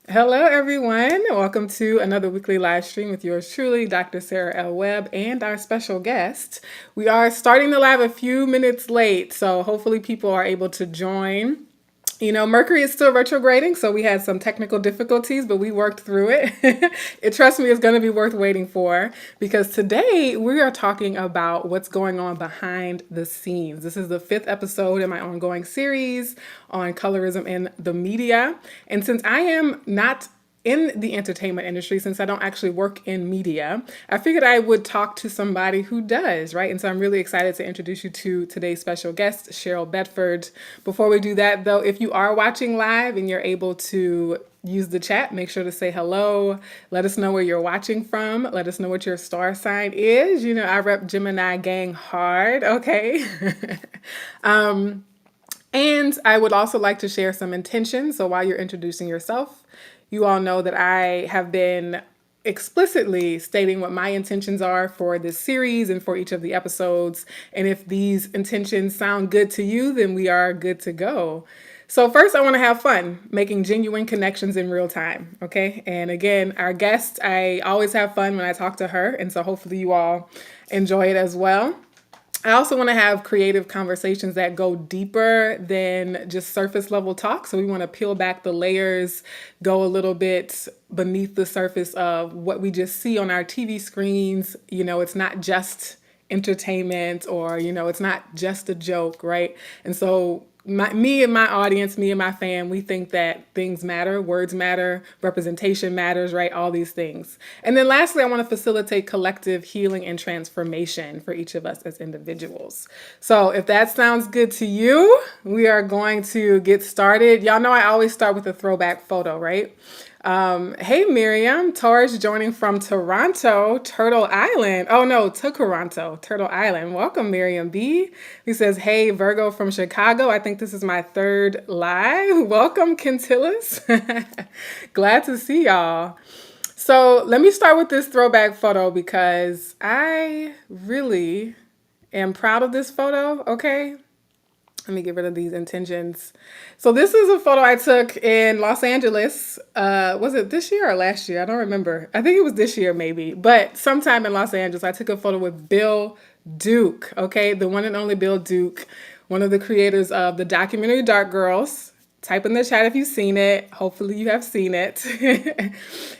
Hello, everyone. Welcome to another weekly live stream with yours truly, Dr. Sarah L. Webb, and our special guest. We are starting the live a few minutes late, so hopefully people are able to join. You know, Mercury is still retrograding, so we had some technical difficulties, but we worked through it. Trust me, it's going to be worth waiting for because today we are talking about what's going on behind the scenes. This is the fifth episode in my ongoing series on colorism in the media. And since I am not in the entertainment industry, since I don't actually work in media, I figured I would talk to somebody who does, right? And so I'm really excited to introduce you to today's special guest, Cheryl Bedford. Before we do that, though, if you are watching live and you're able to use the chat, make sure to say hello. Let us know where you're watching from. Let us know what your star sign is. You know, I rep Gemini gang hard, okay? And I would also like to share some intentions. So while you're introducing yourself, you all know that I have been explicitly stating what my intentions are for this series and for each of the episodes. And if these intentions sound good to you, then we are good to go. So first, I want to have fun making genuine connections in real time, okay? And again, our guest, I always have fun when I talk to her, and so hopefully you all enjoy it as well. I also want to have creative conversations that go deeper than just surface level talk. So we want to peel back the layers, go a little bit beneath the surface of what we just see on our TV screens. You know, it's not just entertainment or, you know, it's not just a joke, right? And so me and my audience, me and my fam, we think that things matter, words matter, representation matters, right? All these things. And then lastly, I want to facilitate collective healing and transformation for each of us as individuals. So if that sounds good to you, we are going to get started. Y'all know I always start with a throwback photo, right? Hey, Miriam, Taurus joining from Toronto, Turtle Island. Oh no, to Toronto, Turtle Island. Welcome, Miriam B. Who says, hey, Virgo from Chicago. I think this is my third live. Welcome, Quintillis. Glad to see y'all. So let me start with this throwback photo because I really am proud of this photo, okay? Let me get rid of these intentions. So this is a photo I took in Los Angeles. Was it this year or last year? I don't remember. I think it was this year maybe. But sometime in Los Angeles, I took a photo with Bill Duke, okay? The one and only Bill Duke, one of the creators of the documentary Dark Girls. Type in the chat if you've seen it. Hopefully you have seen it.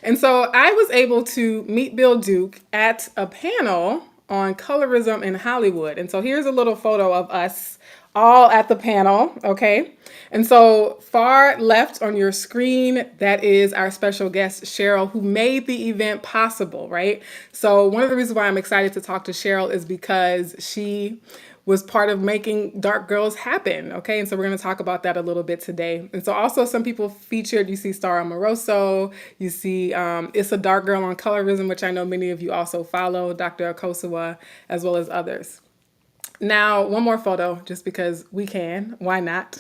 And so I was able to meet Bill Duke at a panel on colorism in Hollywood. And so here's a little photo of us all at the panel, okay? And so far left on your screen, that is our special guest, Cheryl, who made the event possible, right? So one of the reasons why I'm excited to talk to Cheryl is because she was part of making Dark Girls happen, okay? And so we're gonna talk about that a little bit today. And so also some people featured, you see Star Amoroso, you see It's a Dark Girl on Colorism, which I know many of you also follow, Dr. Okosawa, as well as others. Now, one more photo, just because we can, why not,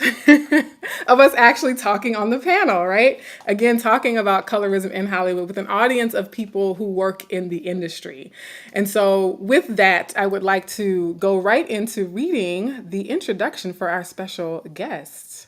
of us actually talking on the panel, right? Again, talking about colorism in Hollywood with an audience of people who work in the industry. And so with that, I would like to go right into reading the introduction for our special guest.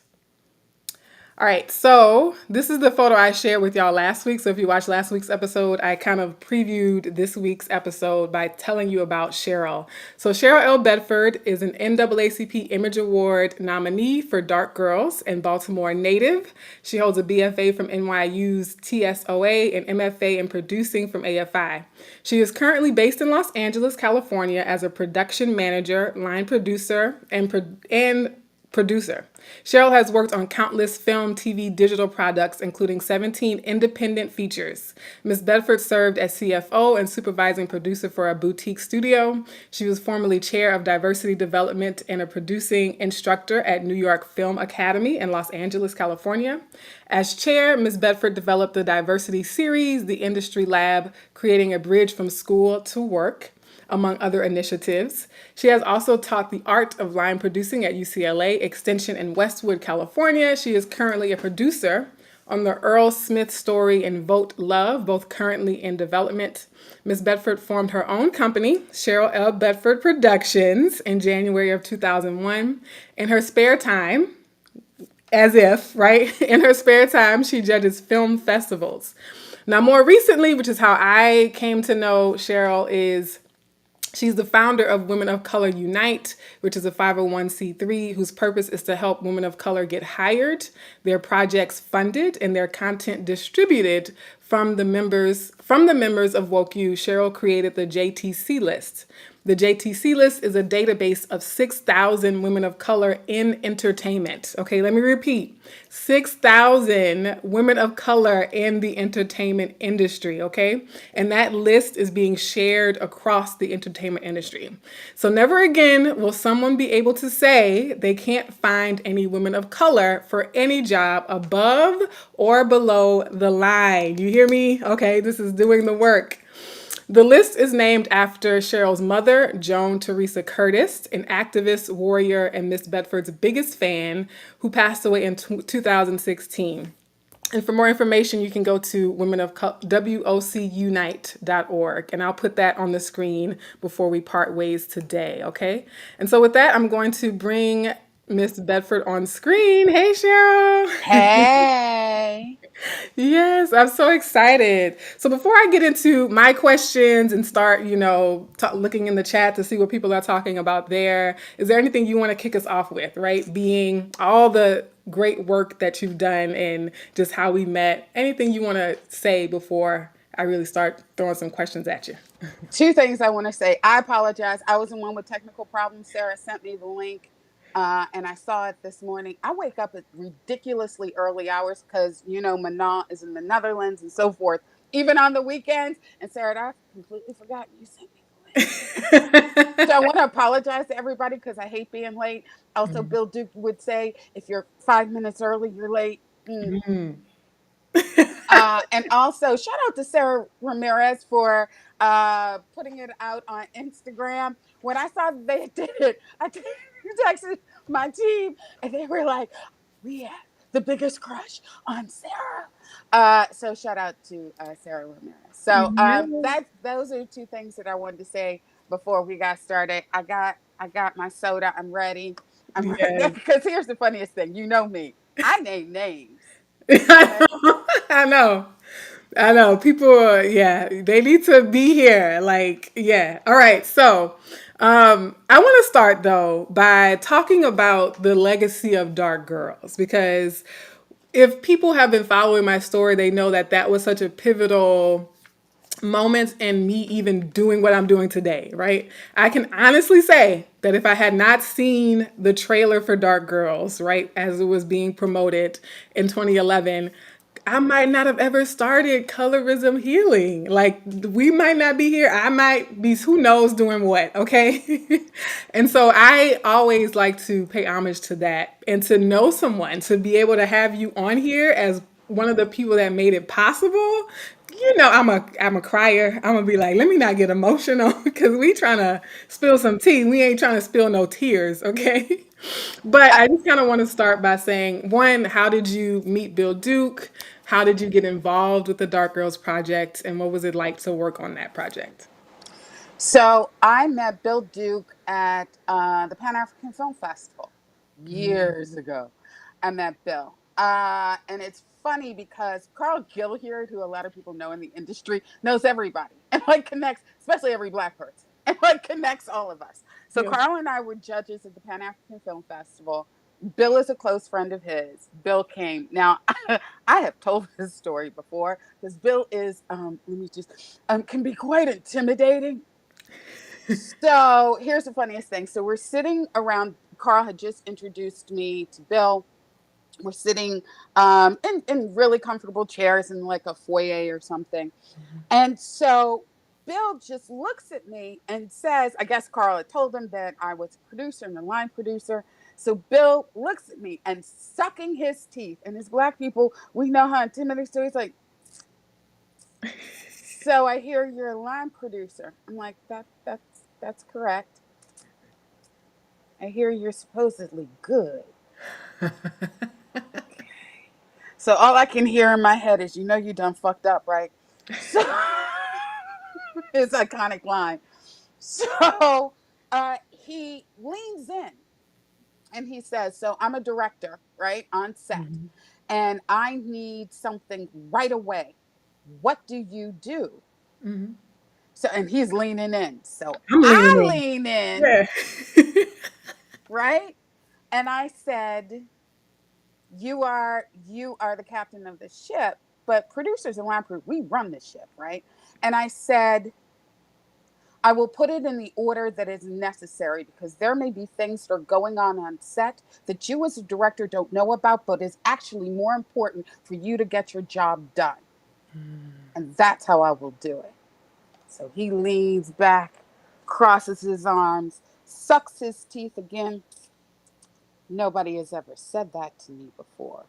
All right, so this is the photo I shared with y'all last week. So if you watched last week's episode, I kind of previewed this week's episode by telling you about Cheryl. So Cheryl L. Bedford is an NAACP Image Award nominee for Dark Girls and Baltimore native. She holds a BFA from NYU's TSOA and MFA in producing from AFI. She is currently based in Los Angeles, California as a production manager, line producer, and producer. Cheryl has worked on countless film, TV, digital products, including 17 independent features. Ms. Bedford served as CFO and supervising producer for a boutique studio. She was formerly chair of diversity development and a producing instructor at New York Film Academy in Los Angeles, California. As chair, Ms. Bedford developed the diversity series, The Industry Lab, creating a bridge from school to work, among other initiatives. She has also taught the art of line producing at UCLA Extension in Westwood, California. She is currently a producer on the Earl Smith story and Vote Love, both currently in development. Ms. Bedford formed her own company, Cheryl L. Bedford Productions, in January of 2001. In her spare time, as if, right? In her spare time, she judges film festivals. Now, more recently, which is how I came to know Cheryl, is she's the founder of Women of Color Unite, which is a 501c3 whose purpose is to help women of color get hired, their projects funded, and their content distributed from the members of Woke U. Cheryl created the JTC list. The JTC list is a database of 6,000 women of color in entertainment. Okay, let me repeat, 6,000 women of color in the entertainment industry. Okay, and that list is being shared across the entertainment industry. So never again will someone be able to say they can't find any women of color for any job above or below the line. You hear me? Okay, this is doing the work. The list is named after Cheryl's mother, Joan Teresa Curtis, an activist, warrior, and Miss Bedford's biggest fan who passed away in 2016. And for more information, you can go to wocunite.org. And I'll put that on the screen before we part ways today, okay? And so with that, I'm going to bring Miss Bedford on screen. Hey, Cheryl. Hey. Yes, I'm so excited. So before I get into my questions and start, looking in the chat to see what people are talking about there, is there anything you want to kick us off with, right? Being all the great work that you've done and just how we met. Anything you want to say before I really start throwing some questions at you? Two things I want to say. I apologize. I was the one with technical problems. Sarah sent me the link, and I saw it this morning. I wake up at ridiculously early hours because, Manon is in the Netherlands and so forth, even on the weekends. And Sarah, I completely forgot you sent me the link. So I want to apologize to everybody because I hate being late. Also, Bill Duke would say, if you're 5 minutes early, you're late. And also, shout out to Sarah Ramirez for putting it out on Instagram. When I saw that they did it, I texted my team, and they were like, "We have the biggest crush on Sarah." So shout out to Sarah Ramirez. So Yes. those are two things that I wanted to say before we got started. I got my soda. I'm ready. I'm ready Yes. because here's the funniest thing. You know me. I name names. Okay. I know. I know. People, yeah, they need to be here. Like, yeah. All right. So, I want to start though by talking about the legacy of Dark Girls because if people have been following my story, they know that that was such a pivotal moments in me even doing what I'm doing today, right? I can honestly say that if I had not seen the trailer for Dark Girls, right, as it was being promoted in 2011, I might not have ever started Colorism Healing. Like, we might not be here. I might be, who knows, doing what, okay? And so I always like to pay homage to that and to know someone, to be able to have you on here as one of the people that made it possible. I'm a crier. I'm gonna be like, let me not get emotional because we trying to spill some tea. We ain't trying to spill no tears, okay? But I just kind of want to start by saying, one, how did you meet Bill Duke? How did you get involved with the Dark Girls Project, and what was it like to work on that project? So I met Bill Duke at the Pan African Film Festival years ago. I met Bill. And it's funny because Carl Gilliard, who a lot of people know in the industry, knows everybody and like connects, especially every Black person, and like connects all of us. So Yeah. Carl and I were judges at the Pan African Film Festival. Bill is a close friend of his. Bill came. Now, I have told this story before because Bill is, let me just, can be quite intimidating. So here's the funniest thing. So we're sitting around. Carl had just introduced me to Bill. We're sitting in really comfortable chairs in like a foyer or something. And so Bill just looks at me and says, I guess Carl had told him that I was a producer and a line producer. So Bill looks at me and sucking his teeth. And as Black people, we know how intimidating. So he's like, so I hear you're a line producer. I'm like, that's correct. I hear you're supposedly good. So all I can hear in my head is, you done fucked up, right? So it's iconic line. So he leans in And he says, so I'm a director, right, on set, Mhm. and I need something right away. What do you do? Mhm. So, and he's leaning in. So I'm leaning I in. lean in, Yeah. right? And I said, you are the captain of the ship, but producers and line crew, we run the ship, right? And I said, I will put it in the order that is necessary because there may be things that are going on set that you as a director don't know about, but is actually more important for you to get your job done. And that's how I will do it. So he leans back, crosses his arms, sucks his teeth again. Nobody has ever said that to me before.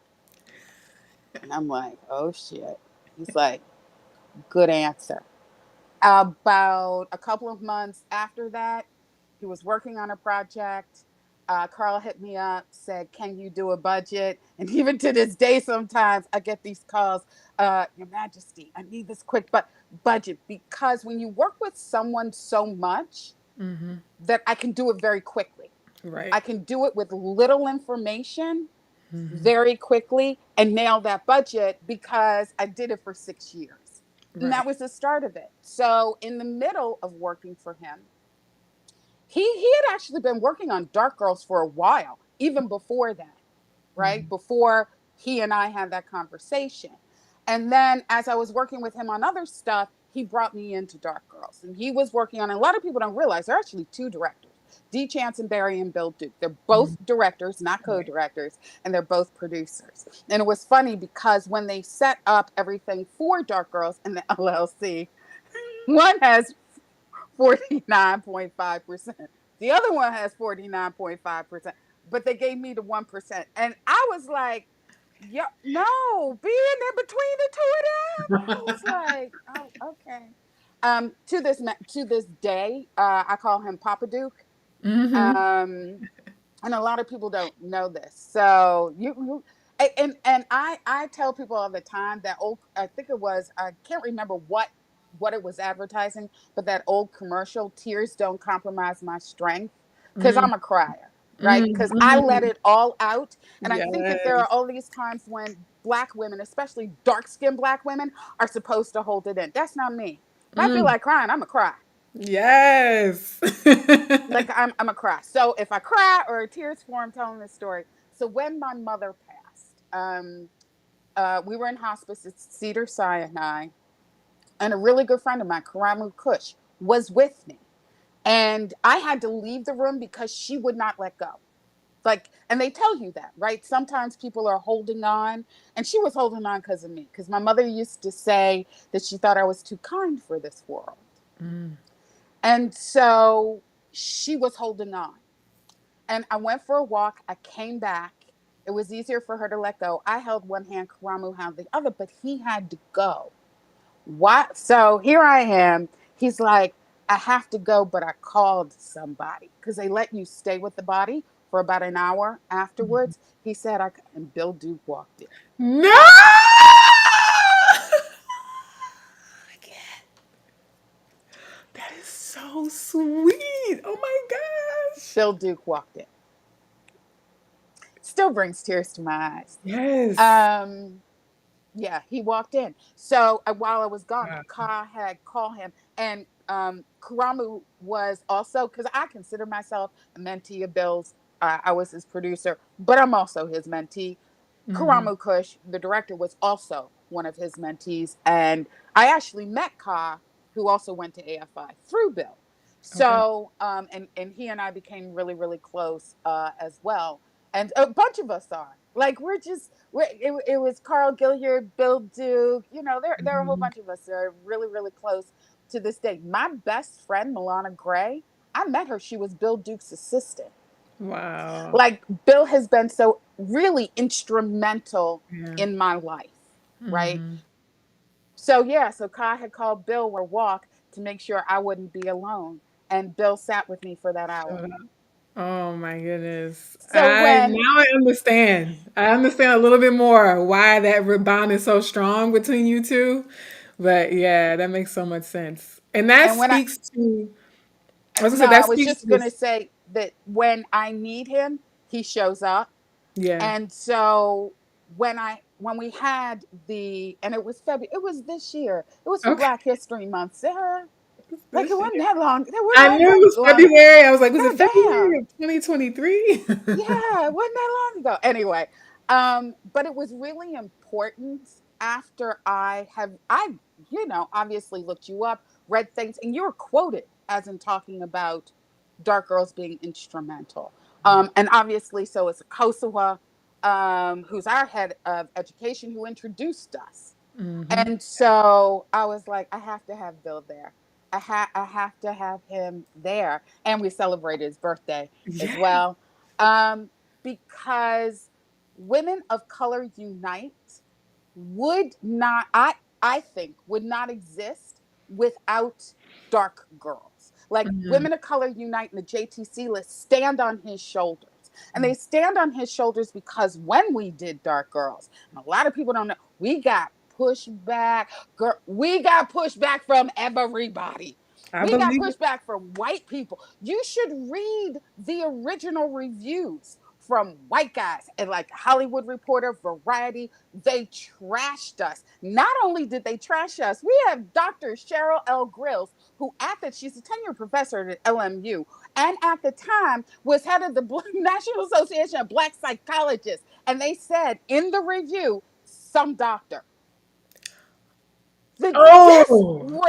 And I'm like, oh shit. He's like, good answer. About a couple of months after that, he was working on a project. Carl hit me up, said, can you do a budget? And even to this day, sometimes I get these calls, Your Majesty, I need this quick budget. Because when you work with someone so much, Mhm. that I can do it very quickly. Right. I can do it with little information Mhm. very quickly and nail that budget because I did it for 6 years. And that Right. was the start of it. So, in the middle of working for him, he had actually been working on Dark Girls for a while, even before that, right? Mhm. Before he and I had that conversation. And then as I was working with him on other stuff, he brought me into Dark Girls. And he was working on, and a lot of people don't realize there are actually two directors, Dee Chansonberry and Bill Duke. They're both Mhm. directors, not Right. co-directors, and they're both producers. And it was funny because when they set up everything for Dark Girls and the LLC, one has 49.5%. The other one has 49.5%, but they gave me the 1%. And I was like, yeah, no, being in between the two of them. I was like, oh, okay. To this day, I call him Papa Duke. Mhm. Um, and a lot of people don't know this. So and I tell people all the time that old, I think it was, I can't remember what it was advertising, but that old commercial, tears don't compromise my strength, because Mm. I'm a crier, right? Mm. Because I let Mhm. it all out. And I think that there are Yes. all these times when black women, especially dark skinned black women, are supposed to hold it in. That's not me. If I feel Mm. like crying, I'm a cry. Yes. Like I'm a cry. So if I cry or tears form telling this story. So when my mother passed, we were in hospice at Cedar Sinai, and a really good friend of mine, Karamu Kush, was with me. And I had to leave the room because she would not let go. Like, and they tell you that, right? Sometimes people are holding on, and she was holding on because of me. Because my mother used to say that she thought I was too kind for this world. Mm. And so she was holding on. And I went for a walk. I came back. It was easier for her to let go. I held one hand, Karamu held the other, but he had to go. What? So here I am. He's like, I have to go, but I called somebody because they let you stay with the body for about an hour afterwards. He said, and Bill Duke walked in. No! That is so sweet. Oh my gosh. Bill Duke walked in. Still brings tears to my eyes. Yes. Um, Yeah, he walked in. So while I was gone, Wow. Ka had called him, and Karamu was also, because I consider myself a mentee of Bill's. I was his producer, but I'm also his mentee. Mhm. Karamu Kush, the director, was also one of his mentees, and I actually met Ka, who also went to AFI through Bill. Okay. So, and he and I became really, really close as well, and a bunch of us are. Like it was Carl Gilliard, Bill Duke. There are a whole Mhm. bunch of us that are really, really close to this day. My best friend, Milana Gray, I met her. She was Bill Duke's assistant. Wow. Like, Bill has been so really instrumental Yeah. in my life, right? Mhm. So yeah, so Kai had called Bill for a walk to make sure I wouldn't be alone, and Bill sat with me for that hour. Shut up. Oh my goodness. So I when now I understand. I understand a little bit more why that bond is so strong between you two. But yeah, that makes so much sense. And that and when I speaks to I was gonna no, say I that was speaks to just gonna this. say that when I need him, he shows up. Yeah. And so when we had the, and it was February, it was this year, it was for Okay. Black History Month, Sarah. Like it This wasn't year. that long. It I wasn't knew it was that long ago. February. I was like, was it God February damn. of 2023? Yeah, it wasn't that long ago. Anyway, but it was really important after obviously looked you up, read things, and you were quoted as in talking about Dark Girls being instrumental. And obviously, so it's Kosawa, who's our head of education, who introduced us. Hmm. And so I was like, I have to have Bill there. I have to have him there. And we celebrated his birthday as Yeah. well. Because Women of Color Unite would not, I think, would not exist without Dark Girls. Like Mhm. Women of Color Unite and the JTC list stand on his shoulders. And they stand on his shoulders because when we did Dark Girls, and a lot of people don't know, we got pushback. Girl, we got pushback from everybody. I We got believe it. pushback from white people. You should read the original reviews from white guys and like Hollywood Reporter, Variety. They trashed us. Not only did they trash us, we have Dr. Cheryl L. Grills, who she's a tenured professor at LMU, and at the time was head of the National Association of Black Psychologists. And they said in the review, some doctor. The Oh,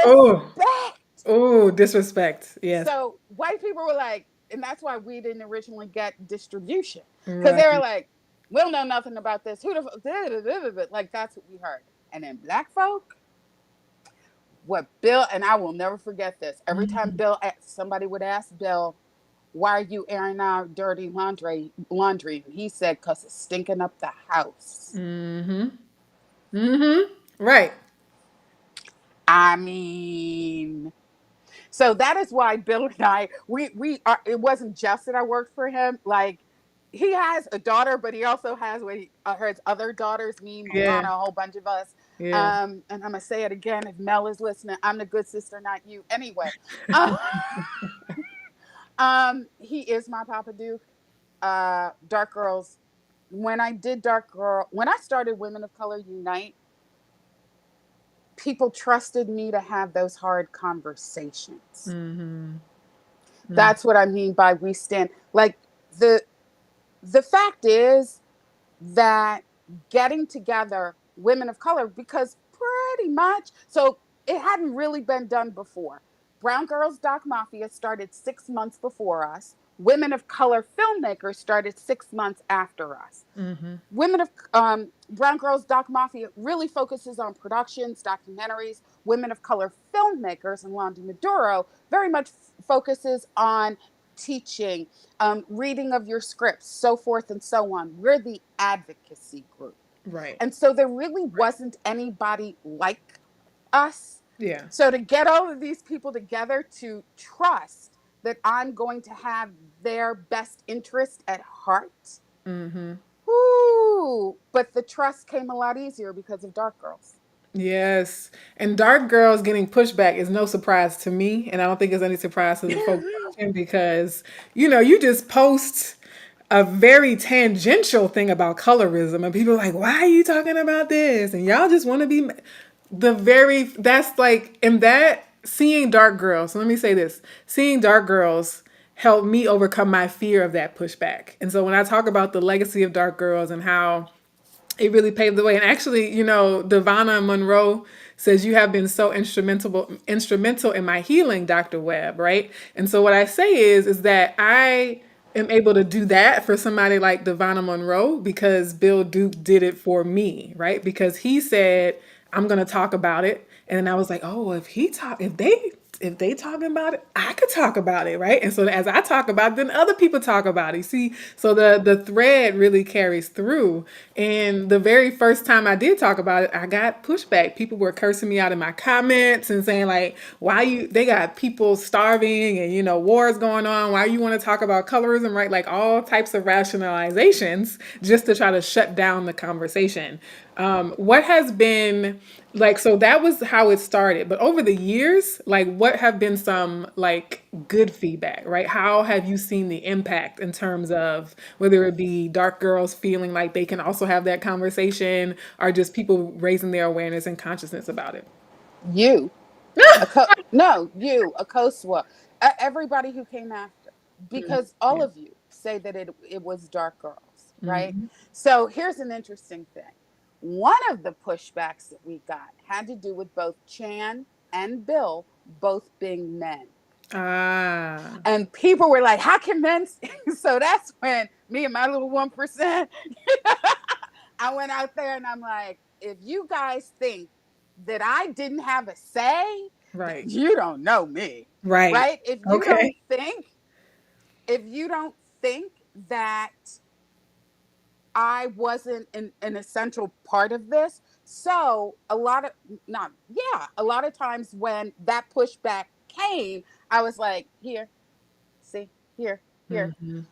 oh, disrespect. oh, disrespect. Yes. So white people were like, and that's why we didn't originally get distribution, because they were Right. like, we don't know nothing about this. Who the like that's what we heard. And then black folk, what Bill, and I will never forget this. Every time Mhm. somebody would ask Bill, why are you airing out dirty laundry? And he said, cause it's stinking up the house. Mhm. Mhm. Right. I mean, so that is why Bill and I, we are. It wasn't just that I worked for him. Like he has a daughter, but he also has his other daughters, me, Yeah. Milana, a whole bunch of us. Yeah. And I'm gonna say it again. If Mel is listening, I'm the good sister, not you. Anyway, uh, he is my Papa Duke. Dark Girls. When I started Women of Color Unite, people trusted me to have those hard conversations. Mhm. Mm. That's what I mean by we stand. Like the the fact is that getting together women of color, because pretty much so it hadn't really been done before. Brown Girls Doc Mafia started 6 months before us. Women of color filmmakers started 6 months after us. Mhm. Women of Brown Girls Doc Mafia really focuses on productions, documentaries. Women of Color filmmakers, and Londi Maduro very much focuses on teaching, reading of your scripts, so forth and so on. We're the advocacy group. Right. And so there really wasn't anybody like us. Yeah. So to get all of these people together to trust that I'm going to have their best interest at heart. Mhm. Ooh, but the trust came a lot easier because of Dark Girls. Yes. And dark girls getting pushback is no surprise to me. And I don't think it's any surprise to the folks watching because, you just post a very tangential thing about colorism. And people are like, why are you talking about this? And y'all just want to be that's like, and that seeing dark girls. So let me say this seeing dark girls helped me overcome my fear of that pushback. And so when I talk about the legacy of dark girls and how it really paved the way. And actually, Devonna Monroe says you have been so instrumental in my healing, Dr. Webb, right? And so what I say is that I am able to do that for somebody like Devonna Monroe because Bill Duke did it for me, right? Because he said, I'm gonna talk about it. And then I was like, oh, if they talking about it, I could talk about it, right? And so as I talk about it, then other people talk about it. See, so the thread really carries through. And the very first time I did talk about it, I got pushback. People were cursing me out in my comments and saying like, "Why they got people starving and wars going on? Why you want to talk about colorism?" Right? Like all types of rationalizations just to try to shut down the conversation. What has been like, so that was how it started, but over the years, like, what have been some like good feedback, right? How have you seen the impact in terms of whether it be dark girls feeling like they can also have that conversation or just people raising their awareness and consciousness about it? You, no, you, a co-swap, everybody who came after, because all Yeah. of you say that it was dark girls, right? Mhm. So here's an interesting thing. One of the pushbacks that we got had to do with both Chan and Bill both being men. Ah, And people were like, how can men? So that's when me and my little 1%, I went out there and I'm like, if you guys think that I didn't have a say, right. you don't know me, Right. right? Okay. If you don't think that I wasn't an essential part of this, so a lot of not yeah, a lot of times when that pushback came, I was like, here, see, here, Mhm.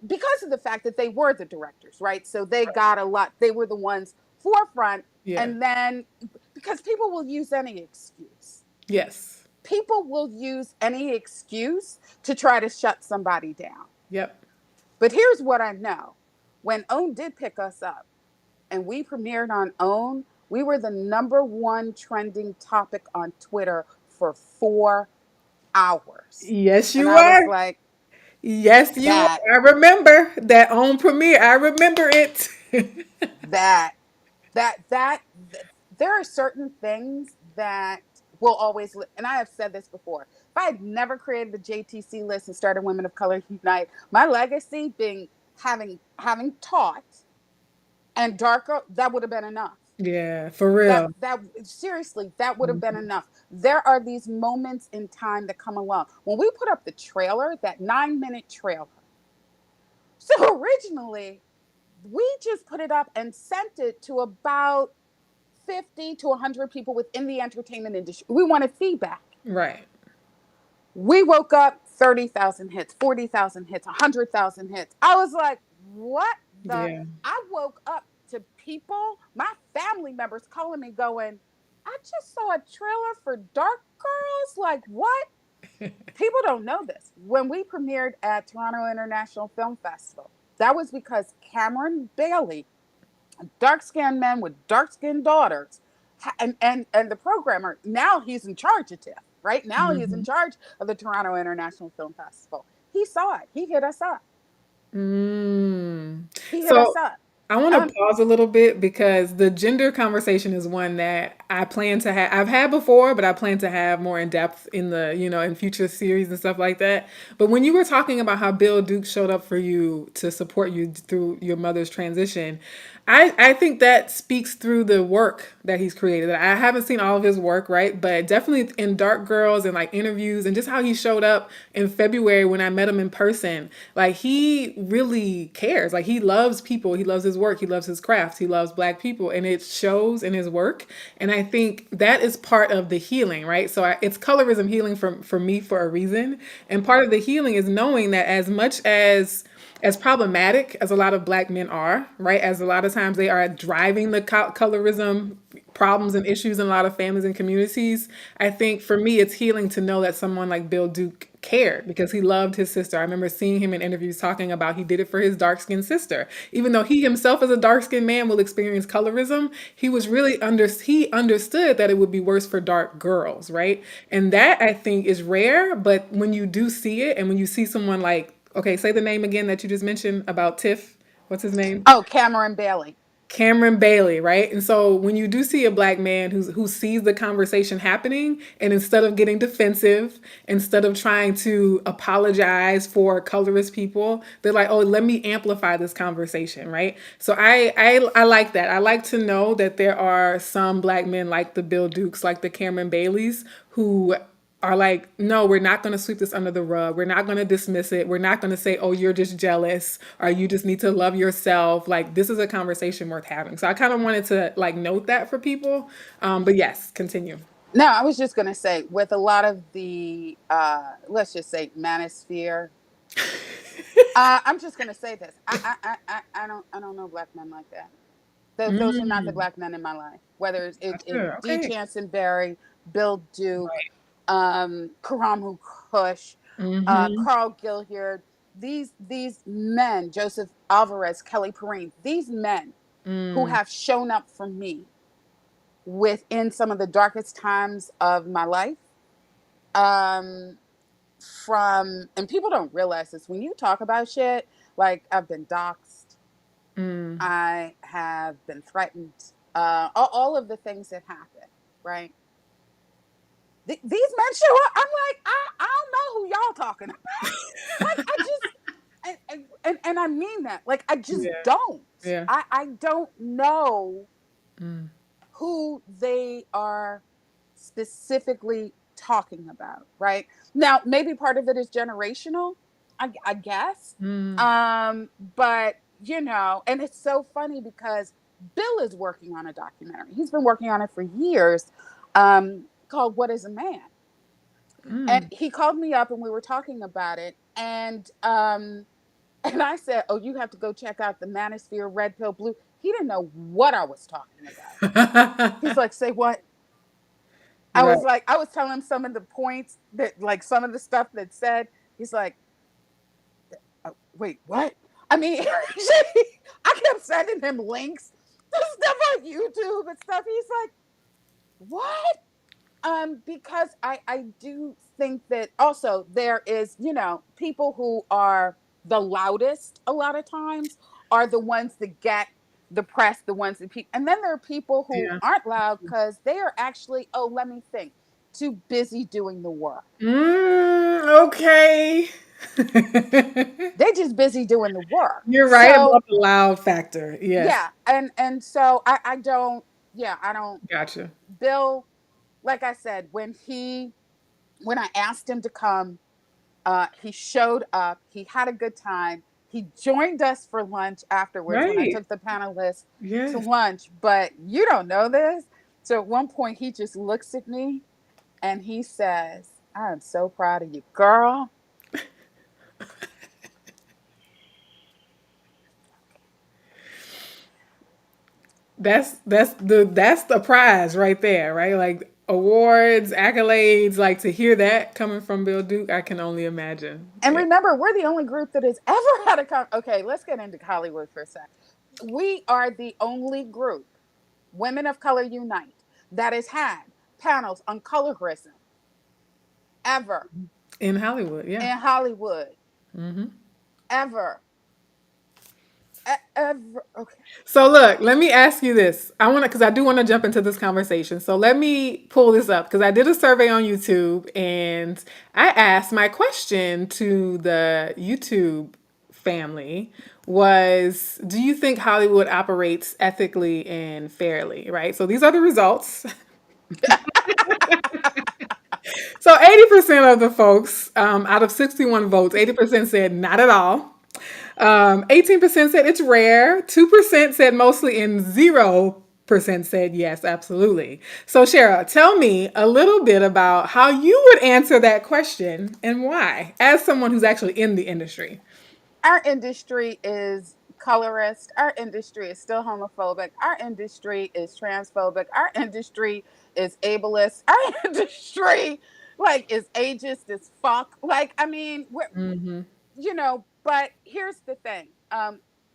because of the fact that they were the directors, right? So they got a lot. They were the ones forefront, Yeah. and then because people will use any excuse, Yes. people will use any excuse to try to shut somebody down. Yep. But here's what I know: when OWN did pick us up, and we premiered on OWN, we were the number one trending topic on Twitter for 4 hours, Yes, and you I was are. like, Yes, you that are. I remember that on premiere. I remember it. that that there are certain things that will always and I have said this before. If I had never created the JTC list and started Women of Color Unite, my legacy being having taught and darker, that would have been enough. Yeah, for real. That seriously, that would have been Mhm. enough. There are these moments in time that come along. When we put up the trailer, that 9-minute trailer, so originally we just put it up and sent it to about 50 to 100 people within the entertainment industry. We wanted feedback. Right. We woke up 30,000 hits, 40,000 hits, 100,000 hits. I was like, what the? Yeah. I woke up to people, my family members calling me going, I just saw a trailer for Dark Girls. Like, what? People don't know this. When we premiered at Toronto International Film Festival, that was because Cameron Bailey, dark skinned men with dark skinned daughters, and the programmer, now he's in charge of TIFF, right? Now he's in Mhm. charge of the Toronto International Film Festival. He saw it. He hit us up. Mm. He hit us So up. I want to Um, pause a little bit because the gender conversation is one that I plan to have. I've had before, but I plan to have more in depth in the, in future series and stuff like that. But when you were talking about how Bill Duke showed up for you to support you through your mother's transition, I think that speaks through the work that he's created. I haven't seen all of his work, right? But definitely in Dark Girls and like interviews and just how he showed up in February when I met him in person. Like he really cares. Like he loves people. He loves his work. He loves his craft. He loves Black people, and it shows in his work. And I think that is part of the healing, right? So it's colorism healing for me for a reason. And part of the healing is knowing that as problematic as a lot of Black men are, right? As a lot of times they are driving the colorism problems and issues in a lot of families and communities. I think for me, it's healing to know that someone like Bill Duke cared because he loved his sister. I remember seeing him in interviews talking about he did it for his dark skinned sister. Even though he himself as a dark skinned man will experience colorism, he was really he understood that it would be worse for dark girls, right? And that I think is rare, but when you do see it and when you see someone like, okay, say the name again that you just mentioned about Tiff. What's his name? oh, Cameron Bailey. Cameron Bailey, right? And so when you do see a Black man who sees the conversation happening, and instead of getting defensive, instead of trying to apologize for colorist people, they're like, "Oh, let me amplify this conversation," right? So I like that. I like to know that there are some Black men like the Bill Dukes, like the Cameron Baileys, who are like, no, we're not going to sweep this under the rug. We're not going to dismiss it. We're not going to say, oh, you're just jealous or you just need to love yourself. Like, this is a conversation worth having. So I kind of wanted to like note that for people. But yes, continue. No, I was just gonna say with a lot of the let's just say manosphere. I'm just gonna say this. I don't know Black men like that. Those are not the Mm. black men in my life. Whether it's Gotcha. D. Okay. Chancellor, Bill Duke, Right. Karamu Kush, Mm-hmm. Carl Gilliard, these men, Joseph Alvarez, Kelly Perrine, these men who Mm. have shown up for me within some of the darkest times of my life. Um, and people don't realize this when you talk about shit, like I've been doxxed, Mm. I have been threatened, all of the things that happen, right? These men show up. I'm like, I don't know who y'all talking about. Like, I just, and I mean that. Like, I just Yeah. don't. Yeah. I don't know Mm. who they are specifically talking about, right? Now, maybe part of it is generational, I guess. Mm. But and it's so funny because Bill is working on a documentary. He's been working on it for years, called What is a Man? And Mm. he called me up and we were talking about it. And I said, "Oh, you have to go check out the Manosphere Red Pill Blue." He didn't know what I was talking about. He's like, "Say what?" Right. I was telling him some of the points that, like, some of the stuff that said. He's like, "Oh, wait, what?" I mean, I kept sending him links to stuff on YouTube and stuff. He's like, "What?" Because I do think that also there is, people who are the loudest a lot of times are the ones that get the press, the ones that people, and then there are people who Yeah. aren't loud because they are actually, oh, let me think, too busy doing the work. Mm. Okay. They're just busy doing the work. You're right So about the loud factor. Yes. yeah, and so I don't, yeah, I don't. Gotcha. Bill, like I said, when I asked him to come, he showed up. He had a good time. He joined us for lunch afterwards when I Right. took the panelists to Yes. lunch. But you don't know this. So at one point, he just looks at me and he says, "I am so proud of you, girl." That's the prize right there, right? Like awards, accolades, like to hear that coming from Bill Duke, I can only imagine. And Yeah. remember, we're the only group that has ever had Okay, let's get into Hollywood for a sec. We are the only group, Women of Color Unite, that has had panels on colorism ever In Hollywood, yeah. in Hollywood. Hmm. Ever. Ever. Okay. So look, let me ask you this. I want to, because I do want to jump into this conversation. So let me pull this up because I did a survey on YouTube and I asked my question to the YouTube family was, do you think Hollywood operates ethically and fairly? Right. So these are the results. So 80% of the folks, out of 61 votes, 80% said not at all. 18% said it's rare. 2% said mostly, and 0% said yes, absolutely. So, Shara, tell me a little bit about how you would answer that question and why, as someone who's actually in the industry. Our industry is colorist. Our industry is still homophobic. Our industry is transphobic. Our industry is ableist. Our industry, like, is ageist as fuck. Like, I mean, Mm-hmm. but here's the thing.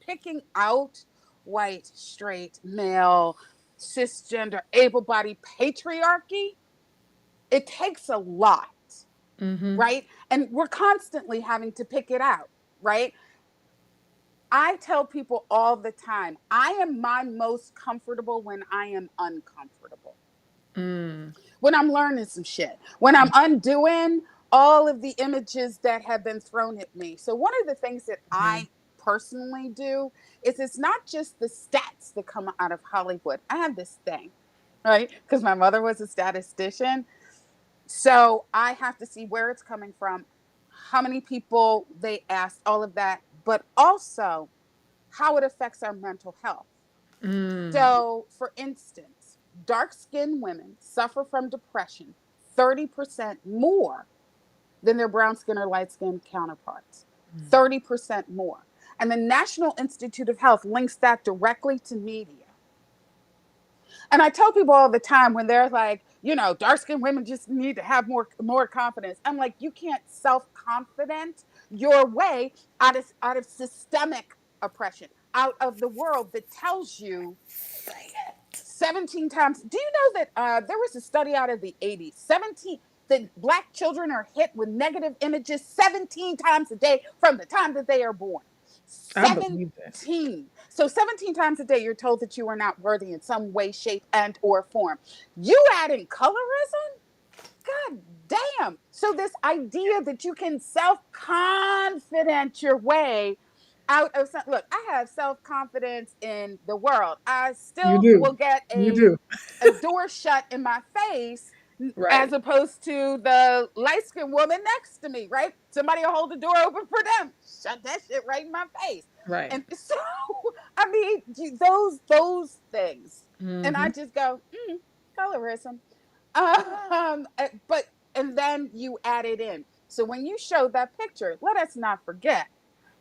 Picking out white, straight, male, cisgender, able-bodied patriarchy, it takes a lot, Mm-hmm. right? And we're constantly having to pick it out, right? I tell people all the time, I am my most comfortable when I am uncomfortable. Mm. When I'm learning some shit, when I'm undoing all of the images that have been thrown at me. So, one of the things that Yeah. I personally do is it's not just the stats that come out of Hollywood. I have this thing, right? Because my mother was a statistician. So, I have to see where it's coming from, how many people they asked, all of that, but also how it affects our mental health. Mm. So, for instance, dark skinned women suffer from depression 30% more than their brown skin or light skinned counterparts. 30% more. And the National Institute of Health links that directly to media. And I tell people all the time when they're like, dark skinned women just need to have more confidence. I'm like, you can't self-confident your way out of systemic oppression, out of the world that tells you Say it. 17 times. Do you know that there was a study out of the 80s? 17 that black children are hit with negative images 17 times a day from the time that they are born. I believe that. 17. So 17 times a day you're told that you are not worthy in some way, shape, and or form. You add in colorism? God damn. So this idea that you can self-confident your way out of some, look, I have self-confidence in the world. I You still do. will get You a do. door shut in my face Right. as opposed to the light-skinned woman next to me, right? Somebody will hold the door open for them. Shut that shit right in my face. Right. And so, I mean, those things. And I Mm-hmm. just go, colorism. But and then you add it in. So when you showed that picture, let us not forget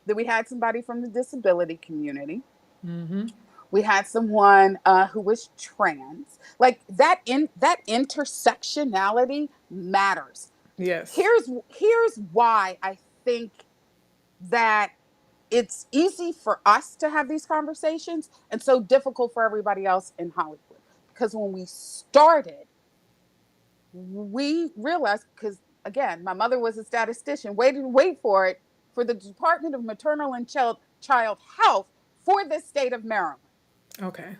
that we had somebody from the disability community. Mm-hmm. We had someone who was trans. Like that intersectionality matters. Yes. Here's why I think that it's easy for us to have these conversations and so difficult for everybody else in Hollywood. Because when we started, we realized, because again, my mother was a statistician, wait for it, for the Department of Maternal and Child Health for the state of Maryland. Okay.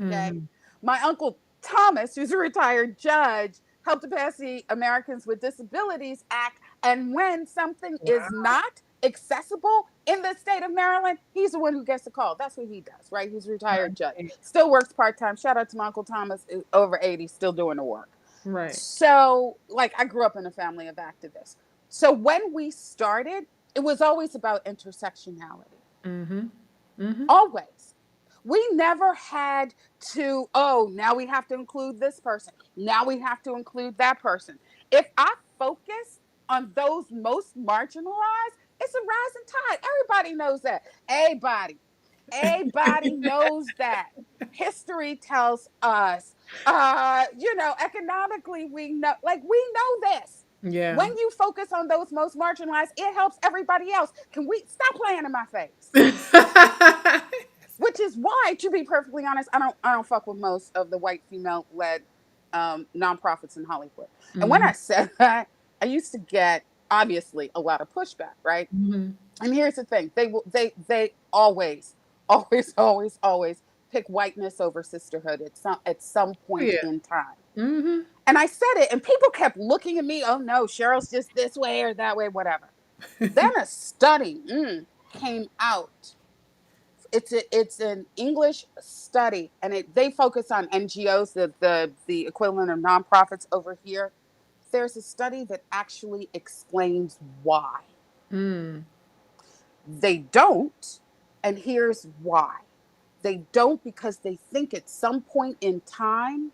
Okay. Mm-hmm. My uncle Thomas, who's a retired judge, helped to pass the Americans with Disabilities Act. And when something is Wow. not accessible in the state of Maryland, he's the one who gets the call. That's what he does, right? He's a retired judge. Right. Still works part time. Shout out to my Uncle Thomas, over 80, still doing the work. Right. So, like, I grew up in a family of activists. So, when we started, it was always about intersectionality. Mm-hmm. Mm-hmm. Always. We never had to, oh, now we have to include this person. Now we have to include that person. If I focus on those most marginalized, it's a rising tide. Everybody knows that. Everybody knows that. History tells us, economically, we know this. Yeah. When you focus on those most marginalized, it helps everybody else. Can we stop playing in my face? Which is why, to be perfectly honest, I don't fuck with most of the white female led nonprofits in Hollywood. And when Mm-hmm. I said that, I used to get obviously a lot of pushback, right? Mm-hmm. And here's the thing: they always, always pick whiteness over sisterhood at some Oh, point yeah. in time. Mm-hmm. And I said it, and people kept looking at me. Oh no, Cheryl's just this way or that way, whatever. Then a study came out. It's an English study, and they focus on NGOs, the equivalent of nonprofits over here. There's a study that actually explains why Mm. they don't, and here's why. They don't because they think at some point in time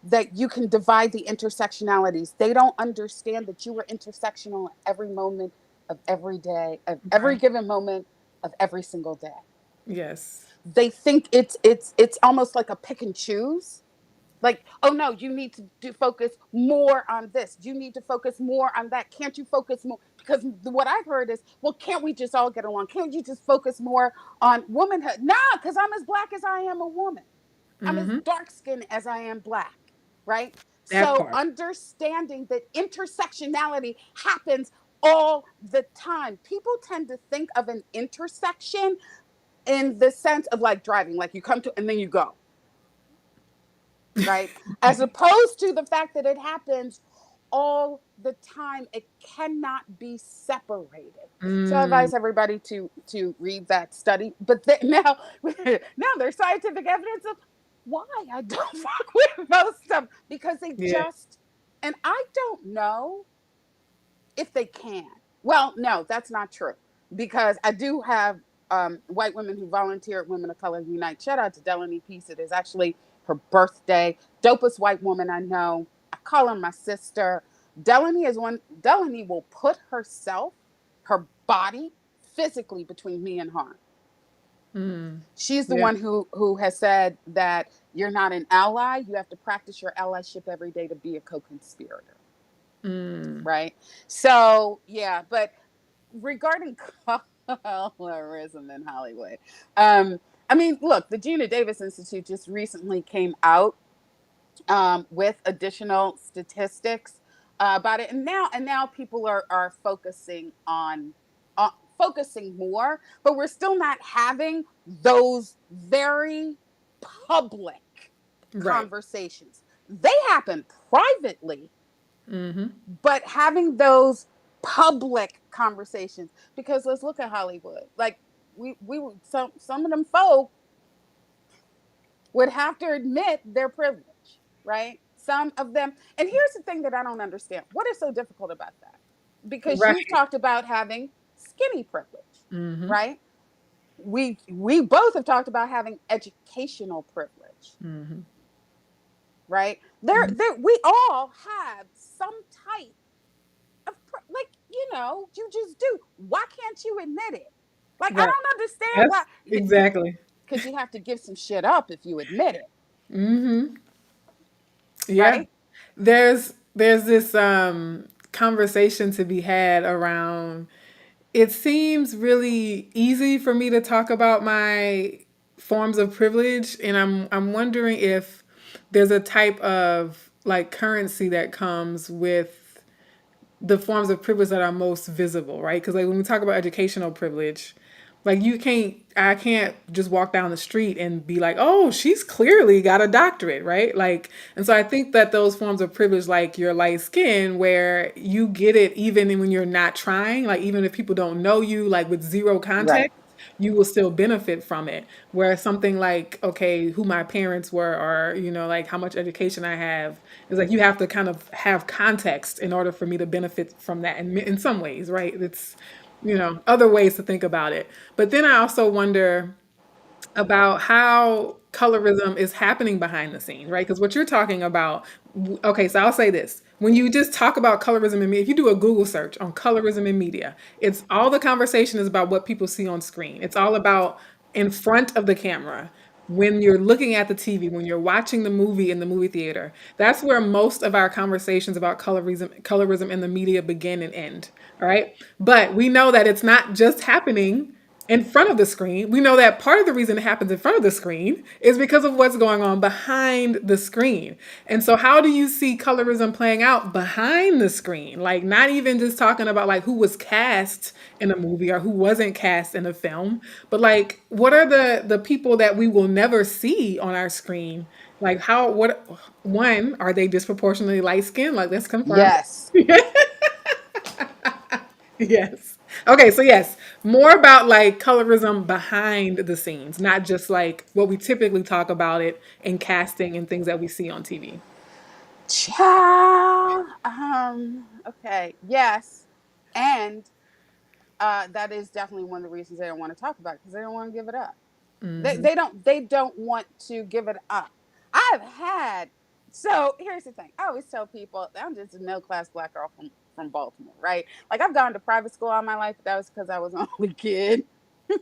that you can divide the intersectionalities. They don't understand that you are intersectional at every moment of every day, of every Right. given moment of every single day. Yes. They think it's almost like a pick and choose. Like, oh no, you need to focus more on this. You need to focus more on that. Can't you focus more? Because what I've heard is, well, can't we just all get along? Can't you just focus more on womanhood? Nah, because I'm as black as I am a woman. I'm as Mm-hmm. dark skinned as I am black, right? That So part. understanding that intersectionality happens all the time. People tend to think of an intersection in the sense of like driving, like you come to and then you go, right? As opposed to the fact that it happens all the time. It cannot be separated. So I Mm. advise everybody to read that study. But now there's scientific evidence of why I don't fuck with most of them, because they Yeah. just, and I don't know if they can. Well, no, that's not true, because I do have white women who volunteer at Women of Color Unite. Shout out to Delaney Peace. It is actually her birthday. Dopest white woman I know. I call her my sister. Delaney is one. Delaney will put herself, her body, physically between me and harm. Mm. She's the Yeah. one who has said that you're not an ally. You have to practice your allyship every day to be a co-conspirator, Mm. right? So yeah, but regarding colorism in Hollywood, um, I mean, look, the Gina Davis Institute just recently came out with additional statistics about it, and now people are focusing on focusing more, but we're still not having those very public Right. conversations. They happen privately, Mm-hmm. but having those public conversations, because let's look at Hollywood. Like we some of them folk would have to admit their privilege, right? Some of them. And here's the thing that I don't understand. What is so difficult about that? Because you've Right. talked about having skinny privilege, Mm-hmm. right? We both have talked about having educational privilege, Mm-hmm. right? There we all have some type of like, you just do. Why can't you admit it? Like, I Right. don't understand That's why. exactly. Because you have to give some shit up if you admit it, Mm-hmm. Yeah. right? There's this conversation to be had around, it seems really easy for me to talk about my forms of privilege, and I'm wondering if there's a type of like currency that comes with the forms of privilege that are most visible, right? Because like when we talk about educational privilege, like I can't just walk down the street and be like, oh, she's clearly got a doctorate, right? Like, and so I think that those forms of privilege, like your light skin, where you get it even when you're not trying, like even if people don't know you, like with zero Right. context, you will still benefit from it. Whereas something like, okay, who my parents were, or, like how much education I have, is like you have to kind of have context in order for me to benefit from that in some ways, right? It's, other ways to think about it. But then I also wonder about how colorism is happening behind the scenes, right? Because what you're talking about, okay, so I'll say this. When you just talk about colorism in media, if you do a Google search on colorism in media, it's all the conversation is about what people see on screen. It's all about in front of the camera. When you're looking at the TV, when you're watching the movie in the movie theater, that's where most of our conversations about colorism in the media begin and end. All right. But we know that it's not just happening in front of the screen. We know that part of the reason it happens in front of the screen is because of what's going on behind the screen. And so how do you see colorism playing out behind the screen? Like not even just talking about like who was cast in a movie or who wasn't cast in a film, but like what are the people that we will never see on our screen? Like how what one, are they disproportionately light skinned? Like let's confirm. Yes. Yes. Okay, so yes, more about like colorism behind the scenes, not just like what we typically talk about it in casting and things that we see on TV. Child. Okay. Yes. And that is definitely one of the reasons they don't want to talk about it, because they don't want to give it up. Hmm. They don't want to give it up. I've had so here's the thing. I always tell people I'm just a middle class black girl from Baltimore, right? Like I've gone to private school all my life, but that was because I was an only kid.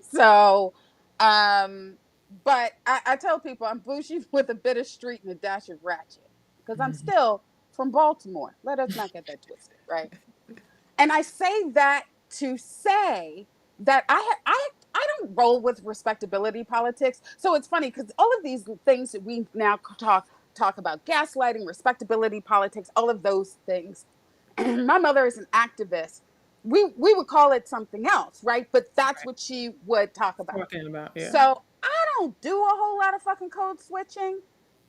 So um but I tell people I'm bougie with a bit of street and a dash of ratchet. Because I'm still from Baltimore. Let us not get that twisted, right? And I say that to say that I don't roll with respectability politics. So it's funny because all of these things that we now talk about, gaslighting, respectability politics, all of those things. And my mother is an activist. We would call it something else, right? But that's what she would talk about. Talking about, yeah. So I don't do a whole lot of fucking code switching.